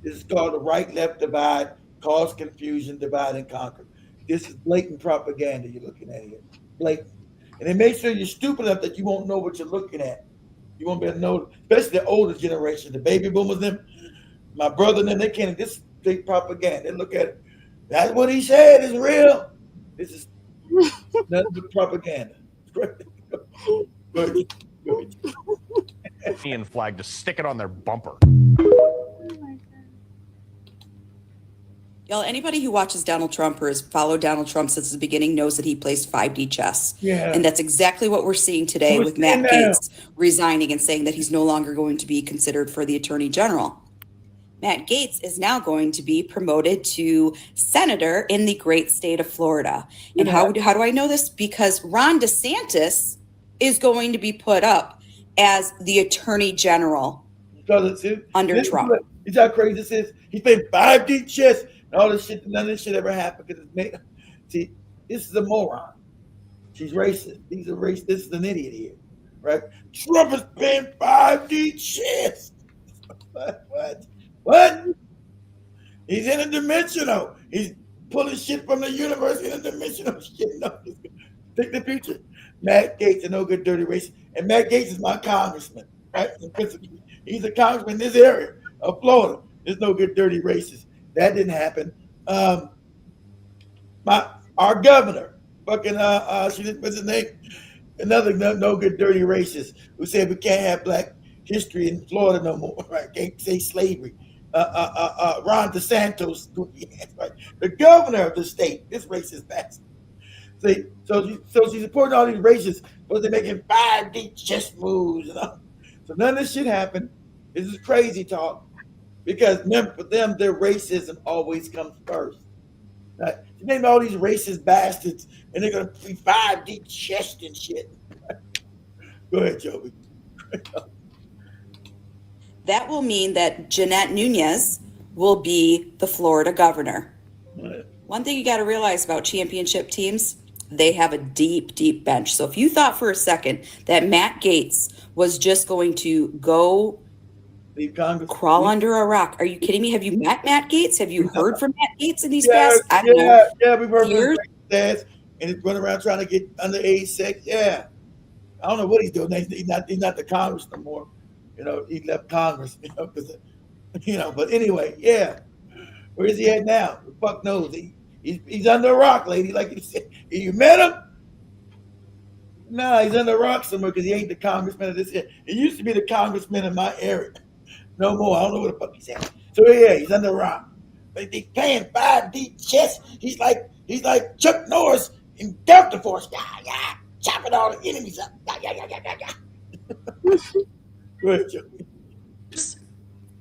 This is called the right-left divide, cause confusion, divide and conquer. This is blatant propaganda you're looking at here. Blatant. And they make sure you're stupid enough that you won't know what you're looking at. You won't be able to know, especially the older generation, the baby boomers, them, my brother and them, they can't, this is big propaganda. They look at it. That's what he said is real. This is nothing but propaganda. Ian flag to stick it on their bumper. Y'all, anybody who watches Donald Trump or has followed Donald Trump since the beginning knows that he plays 5D chess. Yeah. And that's exactly what we're seeing today with Matt Gaetz resigning and saying that he's no longer going to be considered for the Attorney General. Matt Gaetz is now going to be promoted to senator in the great state of Florida. And how do I know this? Because Ron DeSantis is going to be put up as the Attorney General under Trump. You see how crazy this is? He's playing 5D chess and all this shit. None of this shit ever happened because it's made. See, this is a moron. She's racist. These are racist. This is an idiot here, right? Trump is playing 5D chess. What? He's interdimensional. He's pulling shit from the universe interdimensional shit. No, take the picture. Matt Gaetz, a no good dirty racist. And Matt Gaetz is my congressman, right? He's a congressman in this area of Florida. There's no good dirty racist. That didn't happen. Our governor, fucking she didn't put his name. Another no good dirty racist who said we can't have black history in Florida no more. Right? Can't say slavery. Ron DeSantis, right? The governor of the state, this racist bastard. See, so she's supporting all these racists, but they're making 5D chess moves. And all. So none of this shit happened. This is crazy talk. Because remember, for them, their racism always comes first. Right? You name all these racist bastards, and they're gonna be 5D chess and shit. Go ahead, Joey. That will mean that Jeanette Nunez will be the Florida governor. Right. One thing you got to realize about championship teams, they have a deep, deep bench. So if you thought for a second that Matt Gaetz was just going to go Leave Congress. Crawl under a rock. Are you kidding me? Have you met Matt Gaetz? Have you heard from Matt Gaetz in these past, I don't know, we've heard years? from his dad, and he's running around trying to get underage sex. Yeah. I don't know what he's doing. He's not the Congress no more. You know, he left Congress, but anyway, yeah. Where is he at now? The fuck knows. He's under a rock, lady, like you said. You met him? No, he's under a rock somewhere because he ain't the congressman of this area. He used to be the congressman in my area. No more. I don't know where the fuck he's at. So yeah, he's under a rock. But he's playing 5D chess. He's like Chuck Norris in Delta Force. Yeah, chopping all the enemies up. Yeah. Go ahead, Chuck.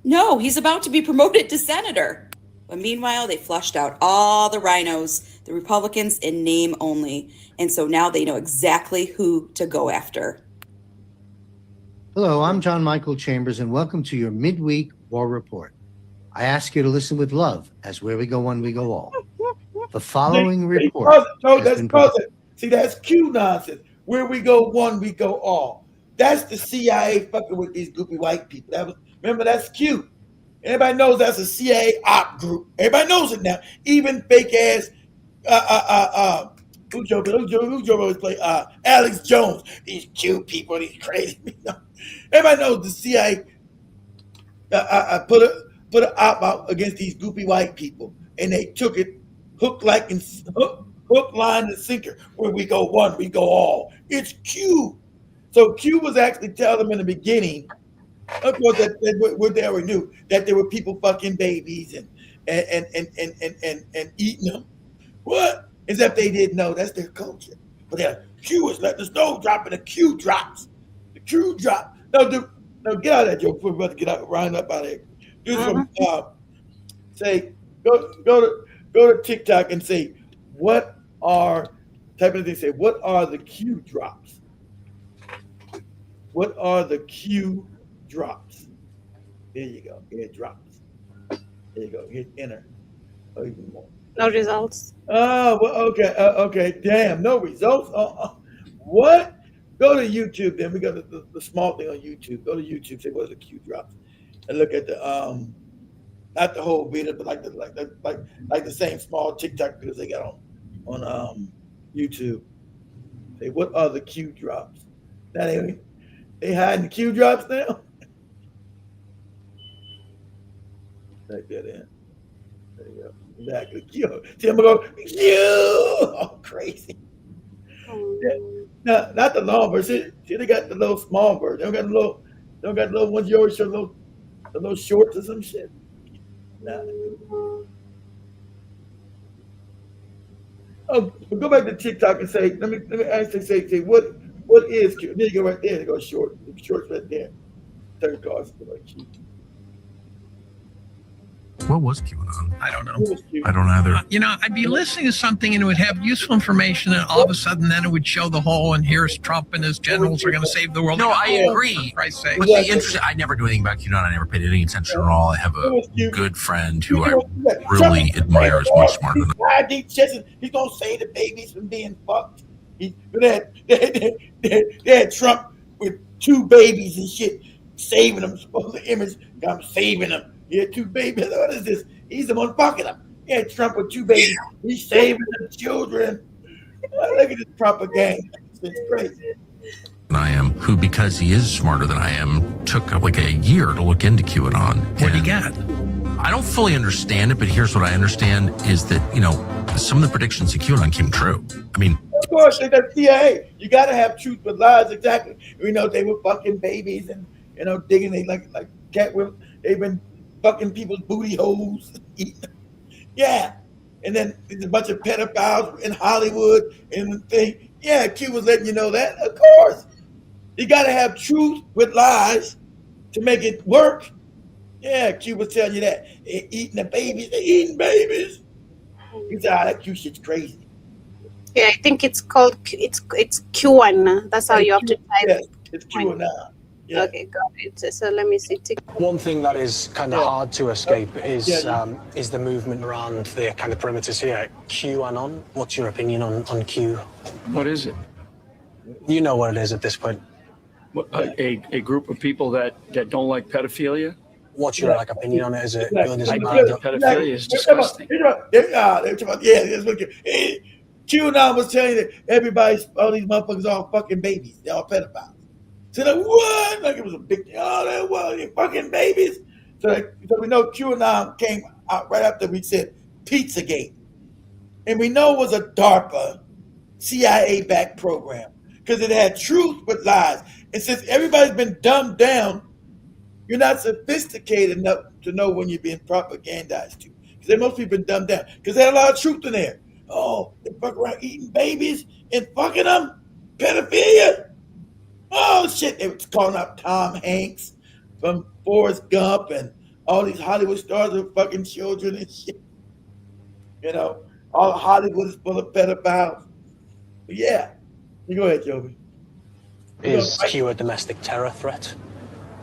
No, he's about to be promoted to senator. But meanwhile, they flushed out all the rhinos, the Republicans in name only. And so now they know exactly who to go after. Hello, I'm John Michael Chambers, and welcome to your midweek war report. I ask you to listen with love, as where we go one, we go all. The following report. See, that's Q nonsense. Where we go one, we go all. That's the CIA fucking with these goopy white people. Remember, that's Q. Everybody knows that's a CIA op group. Everybody knows it now. Even fake ass who Joe always play? Alex Jones. These Q people, these crazy people. Everybody knows the CIA put an op out against these goopy white people, and they took it hook, line, and sinker. Where we go one, we go all. It's Q. So Q was actually telling them in the beginning. Of course, what they already knew, that there were people fucking babies and eating them. What? Except they didn't know. That's their culture. But Q is letting us know, dropping the Q drops. The Q drop. No, get out of that joke. We're about to get out, round up out of here. Say, go to TikTok and say, what are the Q drops? What are the Q drops? There you go. It drops. There you go. Hit enter. Oh, even more. No results. Oh, well, okay. Okay. Damn, no results. What? Go to YouTube. Then we got the small thing on YouTube. Go to YouTube. Say what are the Q drops, and look at the not the whole video, but like the same small TikTok videos they got on YouTube. Say what are the Q drops? That they hiding the Q drops now. Take that in. There you go. Exactly. Q. See, I'm gonna go Q. Oh, crazy. Yeah. No, not the long version. See, they got the little small version. They don't got the little ones you always show the little shorts or some shit. Nah. Oh, go back to TikTok and say, let me actually say what is Q? There you go right there. They go shorts right there. Third cards. What was QAnon? I don't know. I don't either. I'd be listening to something and it would have useful information, and all of a sudden then it would show the whole, and here's Trump and his generals are going to save the world. No, I agree. Christ's sake. But the interesting, I never knew anything about QAnon. I never paid any attention at all. I have a good friend who I really admire, is much smarter than He's going to save the babies from being fucked. They had Trump with 2 babies and shit, saving them. Supposed the image, I'm saving them. He had 2 babies. What is this? He's the one fucking them. He had Trump with 2 babies. He's saving the children. Look at this propaganda. It's crazy. I am, who, because he is smarter than I am, took like a year to look into QAnon. What do you get? I don't fully understand it, but here's what I understand is that, some of the predictions in QAnon came true. I mean, of course, that's CIA. You got to have truth with lies. Exactly. They were fucking babies and, digging they like cat with. They've been fucking people's booty holes. Yeah. And then there's a bunch of pedophiles in Hollywood and the thing. Yeah, Q was letting you know that. Of course. You got to have truth with lies to make it work. Yeah, Q was telling you that. They're eating the babies. They're eating babies. You said, that Q shit's crazy. Yeah, I think it's called, it's QAnon. That's how you have to type. Yeah, it's QAnon. Yeah. Okay, got it. So let me see. One thing that is kind of hard to escape is the movement around the kind of perimeters here. QAnon. What's your opinion on Q? What is it? You know what it is at this point. A group of people that don't like pedophilia? What's your opinion on it? Is it good? Is it bad? Pedophilia is disgusting. QAnon was telling you that all these motherfuckers are all fucking babies. They're all pedophiles. So like, what? Like it was a big thing. Oh, they were fucking babies. So we know QAnon came out right after we said Pizzagate. And we know it was a DARPA, CIA-backed program because it had truth with lies. And since everybody's been dumbed down, you're not sophisticated enough to know when you're being propagandized to. Because most people been dumbed down because they had a lot of truth in there. Oh, they fuck around eating babies and fucking them? Pedophilia? Oh, shit. They was calling out Tom Hanks from Forrest Gump and all these Hollywood stars with fucking children and shit. You know, all Hollywood is full of pedophiles. But yeah. You go ahead, Joby. Is Q a domestic terror threat?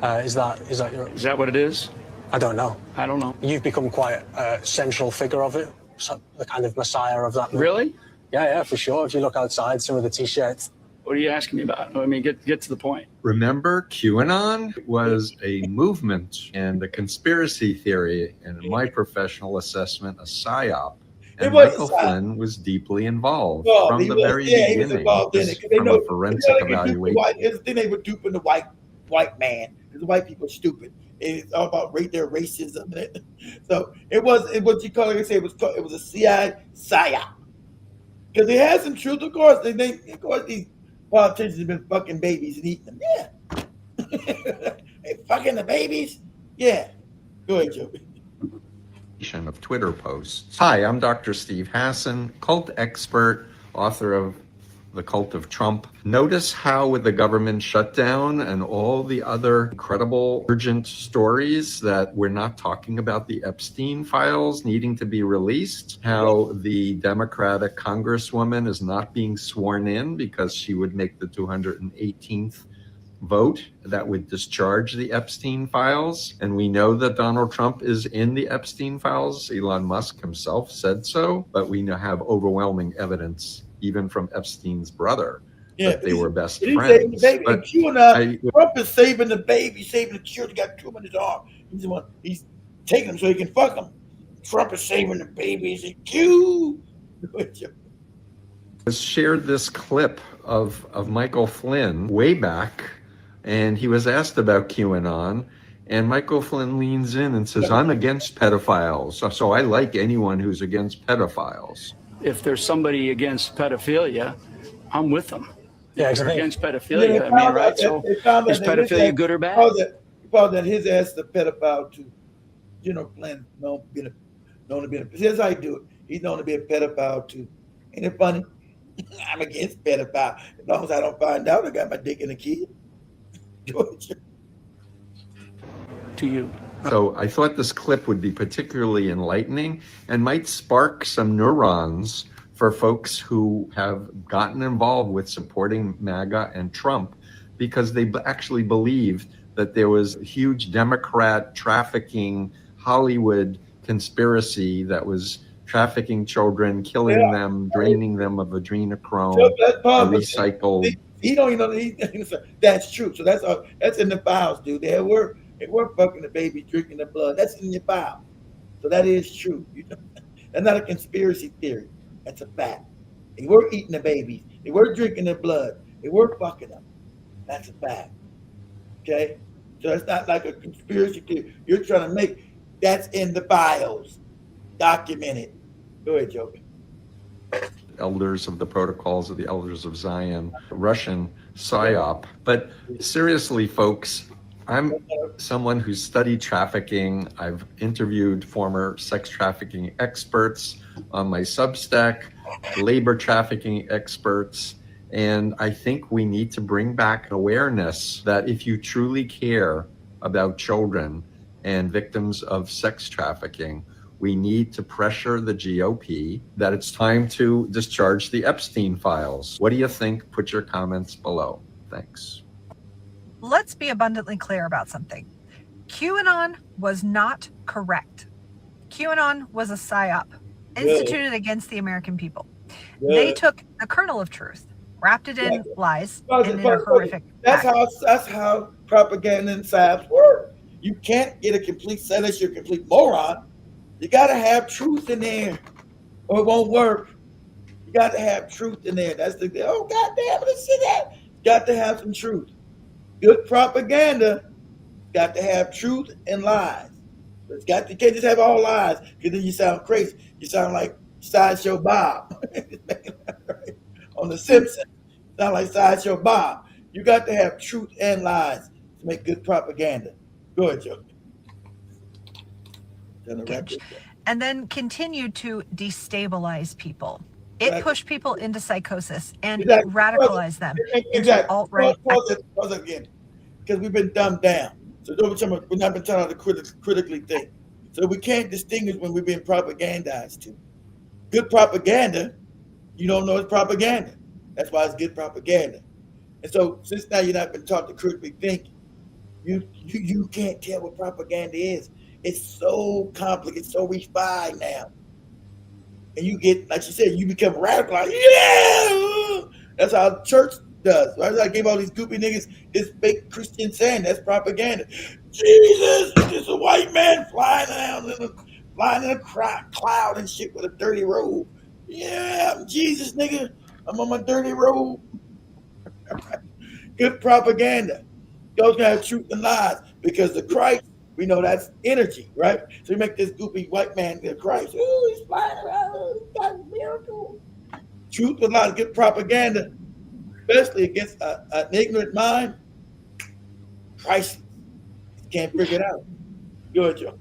Is that what it is? I don't know. I don't know. You've become quite a central figure of it, the kind of messiah of that. Really? Yeah, for sure. If you look outside, some of the T-shirts. What are you asking me about? I mean, get to the point. Remember, QAnon was a movement and a conspiracy theory, and in my professional assessment, a psyop. And Michael Flynn was deeply involved from the very beginning. He was involved in it. From a forensic evaluation. They were duping the white man because the white people are stupid. It's all about their racism. So it was what you call it. It was a CIA psyop because they had some truth. Of course, of course these politicians have been fucking babies and eating them. Yeah, they fucking the babies. Yeah, go ahead, Joey. Of Twitter posts. Hi, I'm Dr. Steve Hassan, cult expert, author of The Cult of Trump. Notice how with the government shutdown and all the other incredible urgent stories that we're not talking about the Epstein files needing to be released, how the Democratic Congresswoman is not being sworn in because she would make the 218th vote that would discharge the Epstein files. And we know that Donald Trump is in the Epstein files. Elon Musk himself said so, but we now have overwhelming evidence, even from Epstein's brother, that they were best friends. But Trump is saving the baby, saving the children, got two in his arm. He's taking them so he can fuck them. Trump is saving the babies and Q. Shared this clip of Michael Flynn way back, and he was asked about QAnon, and Michael Flynn leans in and says, I'm against pedophiles, so I like anyone who's against pedophiles. If there's somebody against pedophilia, I'm with them. Yeah, if they're against pedophilia, I mean, right? So is pedophilia good or bad? He found that his ass is a pedophile too. General Flynn known to be here's how he do it. He's known to be a pedophile too. Ain't it funny? I'm against pedophile. As long as I don't find out I got my dick in a kid. Georgia. To you. So I thought this clip would be particularly enlightening and might spark some neurons for folks who have gotten involved with supporting MAGA and Trump because they actually believed that there was a huge Democrat trafficking Hollywood conspiracy that was trafficking children, killing them, draining them of adrenochrome, recycled. He don't even know that's true. So that's in the files, dude. They were fucking the baby, drinking the blood. That's in your file. So that is true. That's not a conspiracy theory. That's a fact. They were eating the babies. They were drinking their blood. They were fucking them. That's a fact. Okay? So it's not like a conspiracy theory you're trying to make. That's in the files. Documented. Go ahead, Joe. Elders of the Protocols of the Elders of Zion, Russian psyop. But seriously, folks, I'm someone who's studied trafficking. I've interviewed former sex trafficking experts on my Substack, labor trafficking experts, and I think we need to bring back awareness that if you truly care about children and victims of sex trafficking, we need to pressure the GOP that it's time to discharge the Epstein files. What do you think? Put your comments below. Thanks. Let's be abundantly clear about something. QAnon was not correct. QAnon was a psyop instituted against the American people. They took the kernel of truth, wrapped it in lies, and in a horrific That's how propaganda and psyops work. You can't get a complete set unless you're a complete moron. You got to have truth in there, or it won't work. You got to have truth in there. That's the goddamn, let's see that. Got to have some truth. Good propaganda got to have truth and lies. You can't just have all lies, because then you sound crazy. You sound like Sideshow Bob on The Simpsons. Sound like Sideshow Bob. You got to have truth and lies to make good propaganda. Go ahead, Joe. And then continue to destabilize people. It pushed people into psychosis and radicalized them into alt-right. Pause again, because we've been dumbed down. So we're not been taught how to critically think. So we can't distinguish when we're being propagandized to. Good propaganda, you don't know it's propaganda. That's why it's good propaganda. And so since now you're not been taught to critically think, you can't tell what propaganda is. It's so complicated, so refined now. And you get, like you said, you become radicalized. Yeah! That's how church does. Right? I gave all these goopy niggas this fake Christian saying. That's propaganda. Jesus, it's a white man flying in a cloud and shit with a dirty robe. Yeah, I'm Jesus, nigga. I'm on my dirty robe. Good propaganda. Those gonna have truth and lies, because the Christ, we know that's energy, right? So you make this goopy white man the Christ. Ooh, he's flying around. He's got a miracle. Truth and lies, good propaganda, especially against an ignorant mind. Christ can't figure it out. Go ahead, Joe.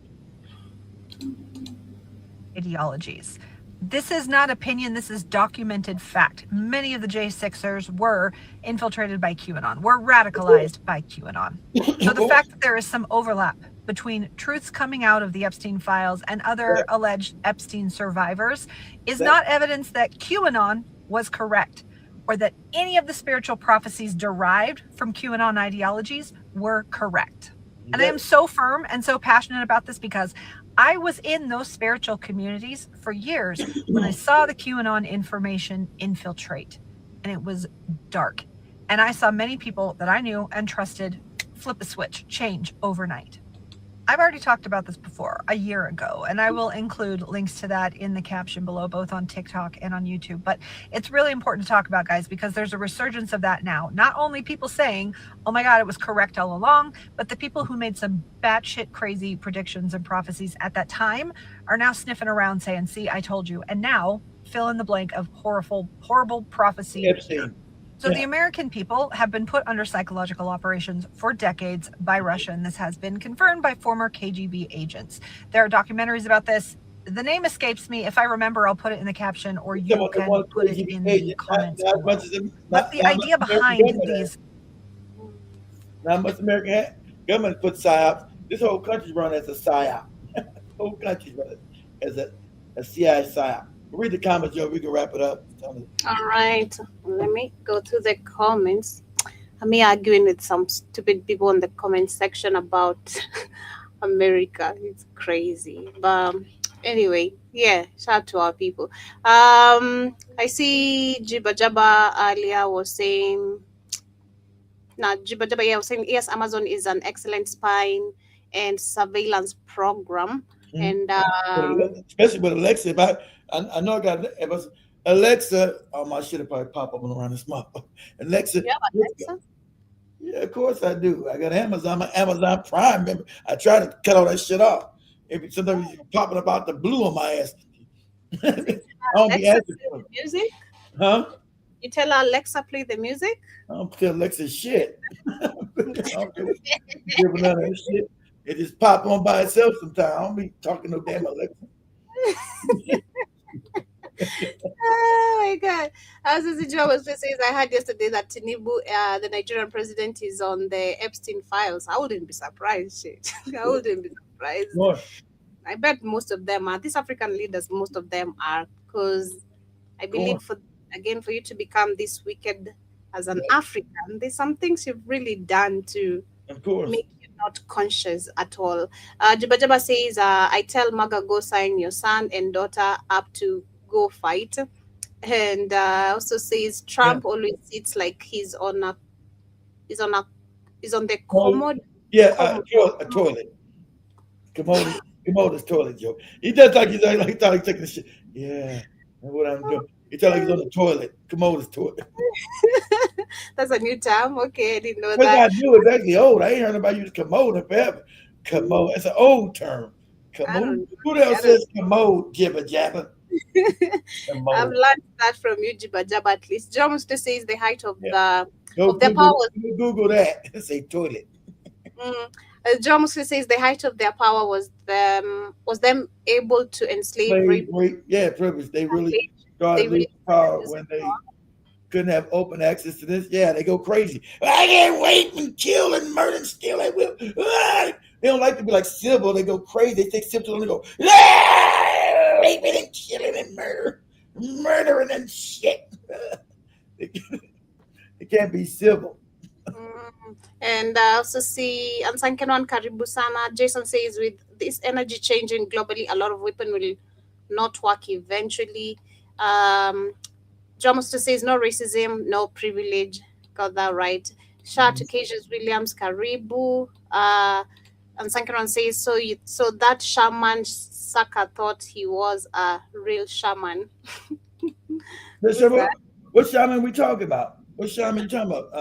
Ideologies. This is not opinion. This is documented fact. Many of the J6ers were infiltrated by QAnon, were radicalized by QAnon. So the fact that there is some overlap between truths coming out of the Epstein files and other alleged Epstein survivors is not evidence that QAnon was correct, or that any of the spiritual prophecies derived from QAnon ideologies were correct. And I am so firm and so passionate about this because I was in those spiritual communities for years when I saw the QAnon information infiltrate, and it was dark. And I saw many people that I knew and trusted flip a switch, change overnight. I've already talked about this before, a year ago, and I will include links to that in the caption below, both on TikTok and on YouTube. But it's really important to talk about, guys, because there's a resurgence of that now. Not only people saying, oh my God, it was correct all along, but the people who made some batshit crazy predictions and prophecies at that time are now sniffing around saying, see, I told you. And now fill in the blank of horrible prophecy. So the American people have been put under psychological operations for decades by Russia, and this has been confirmed by former KGB agents. There are documentaries about this. The name escapes me. If I remember, I'll put it in the caption, or you can put it in the comments below. But the idea behind these... Not much American government put psyops. This whole country's run as a psyop. The whole country's run as a CIA psyop. Read the comments, Joe. We can wrap it up. All right. Let me go through the comments. I'm arguing with some stupid people in the comment section about America. It's crazy. But anyway, yeah, shout out to our people. I see Jiba Jabba earlier was saying, was saying, yes, Amazon is an excellent spying and surveillance program. And especially with Alexa, I know I got it was Alexa. Oh, my shit will probably pop up around this month. Alexa. Yeah, Alexa. Yeah, of course I do. I got Amazon. I'm an Amazon Prime member. I try to cut all that shit off. Sometimes you're popping about the blue on my ass. I don't be asking for it. Music? Huh? You tell Alexa play the music? I don't tell Alexa shit. I don't give none of that shit. It just pop on by itself sometimes. I don't be talking no damn Alexa. Oh my God. As Joe was just saying, I heard yesterday that Tinubu, the Nigerian president, is on the Epstein files. I wouldn't be surprised. Shit. I wouldn't be surprised. What? I bet most of them are. These African leaders, most of them are, because I believe for you to become this wicked as an African, there's some things you've really done to make you not conscious at all. Jaba Jaba says, I tell Maga, go sign your son and daughter up to go fight. And also says Trump always sits like he's on the commode Yeah, a toilet. Commode is toilet joke. He does like he thought he was taking a shit. Yeah, that's what I'm doing. He thought he was on the toilet. Commode is toilet. That's a new term. Okay, I didn't know That's that. not new. It's actually old. I ain't heard nobody use commode in forever. Commode. It's an old term. Commode. Who the hell says commode? Jibber jabber. I've learned that from you, Jibba Jabba, at least. John Musto says the height of the Google, power. Google that. Say toilet. John Musto says the height of their power was them able to enslave. Privilege. They really started losing power when they couldn't have open access to this. Yeah, they go crazy. I can't wait and kill and murder and steal. They will. They don't like to be like civil. They go crazy. They take civil and they go raping and killing and murdering and shit. They can't be civil. And I also see Ansankenon Karibu Sana. Jason says with this energy changing globally, a lot of weapons will not work eventually. John Musto says no racism, no privilege. Got that right. Shah Cassius Williams Karibu. And Sankaran says so that shaman sucker thought he was a real shaman. What shaman we talking about? What shaman you talking about?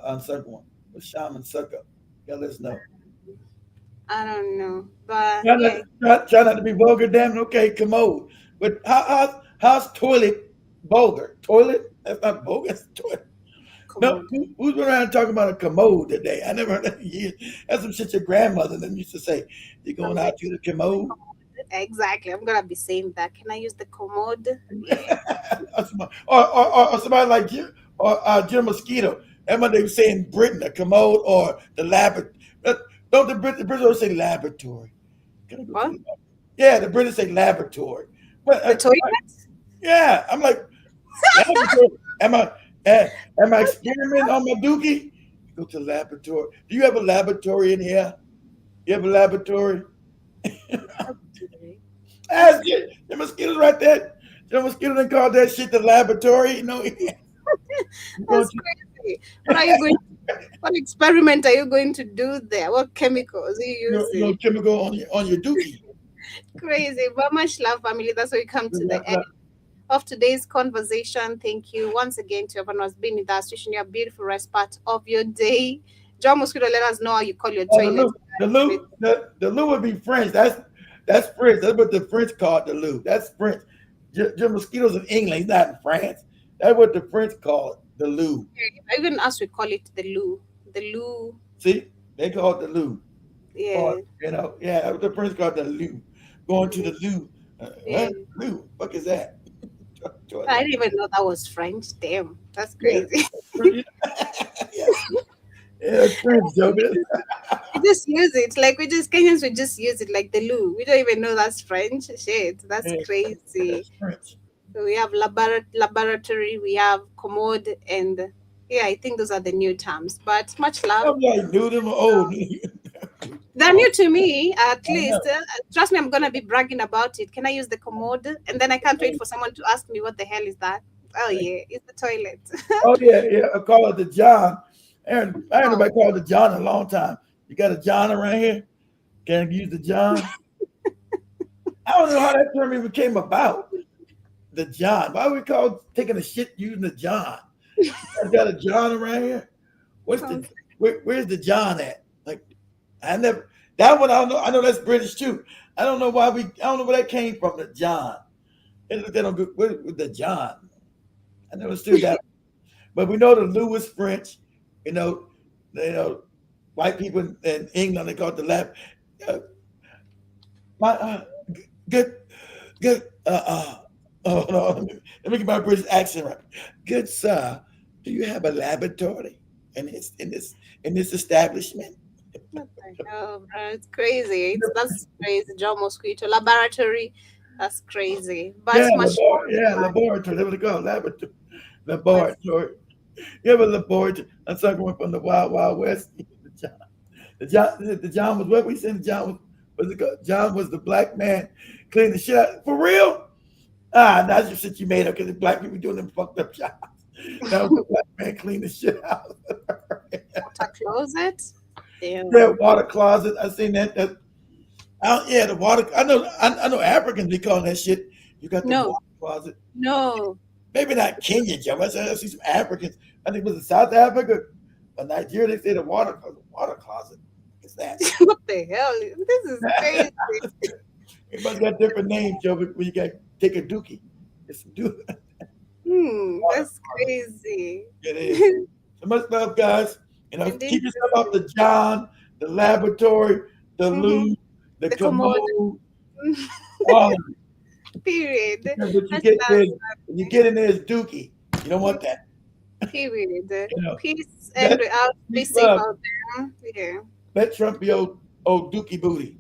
On second one. What shaman sucker? Yeah, let's know. I don't know, but try not to be vulgar. Damn it. Okay, commode. But how's toilet vulgar? Toilet? That's not vulgar. That's toilet. No, who's been around talking about a commode today? I never heard that in years. That's some shit your grandmother then used to say. You're going out to the commode? Exactly. I'm gonna be saying that. Can I use the commode? or somebody like you or Jim Mosquito. That's what they were saying Britain, the commode or the laboratory. Don't the British always say laboratory? What? Yeah, the British say laboratory. But, the toilet? Yeah, I'm like, laboratory. Am I experimenting on my dookie? Go to the laboratory. Do you have a laboratory in here? You have a laboratory? Ask it. The mosquitoes right there. The mosquito didn't call that shit the laboratory. You know. That's crazy. What are you going? What experiment are you going to do there? What chemicals are you using? No chemical on your dookie. Crazy, but much love, family. That's why we come to the end of today's conversation. Thank you once again to everyone who's been with us, wishing you a beautiful rest part of your day. John Mosquito, let us know how you call your toilet. The loo would be French. That's French. That's what the French call the loo. That's French. John Mosquito's in England. He's not in France. That's what the French call it, the loo. Even us, we call it the loo. The loo. See, they call it the loo. Yeah. Or, that's what the French call it, the loo. Going to the loo. Loo. What is that? I didn't even know that was French. Damn, that's crazy. Yeah, it's French, Joe. We just use it. Like Kenyans, we just use it like the loo. We don't even know that's French. Shit, that's crazy. That's French. So we have laboratory, we have commode, and I think those are the new terms. But much love. I'm like new them or old. They're new to me, at least. Trust me, I'm gonna be bragging about it. Can I use the commode? And then I can't wait for someone to ask me what the hell is that. Oh yeah, it's the toilet. Oh yeah. I call it the John. And I ain't nobody called the John in a long time. You got a John around here? Can I use the John? I don't know how that term even came about. The John. Why we call taking a shit using the John? I got a John around here. Where's the John at? Like, that one I don't know. I know that's British too. I don't know where that came from. The John. They don't go with the John. I never understood that. But we know the Lou is French. White people in England, they call it the lab. Let me get my British accent right. Good sir, do you have a laboratory in this establishment? Oh, it's crazy. That's crazy. John Mosquito laboratory. That's crazy. But laboratory. That's what they call it, laboratory. You have a laboratory. That's like going from the Wild Wild West. The John was what we said. John was the black man cleaning the shit out. For real? That's just shit you made up because the black people doing them fucked up jobs. That was the black man cleaning the shit out. Water closet? Damn. Yeah, water closet. I seen that. Yeah, the water. I know Africans be calling that shit. You got the No. water closet. No. Maybe not Kenya, Joe. I see some Africans. I think it was in South Africa or Nigeria. They say the water closet. What's that? What the hell? This is crazy. Everybody's got different names, Joe. When you got take a dookie, it's some dookie. That's crazy. It is. So much love, guys. Keep yourself off the John, the laboratory, the Lou, the commode. All of it. Period. Because when you get in there, it's dookie. You don't want that. Period. Peace and out. Be safe out there. Yeah. Let Trump be old dookie booty.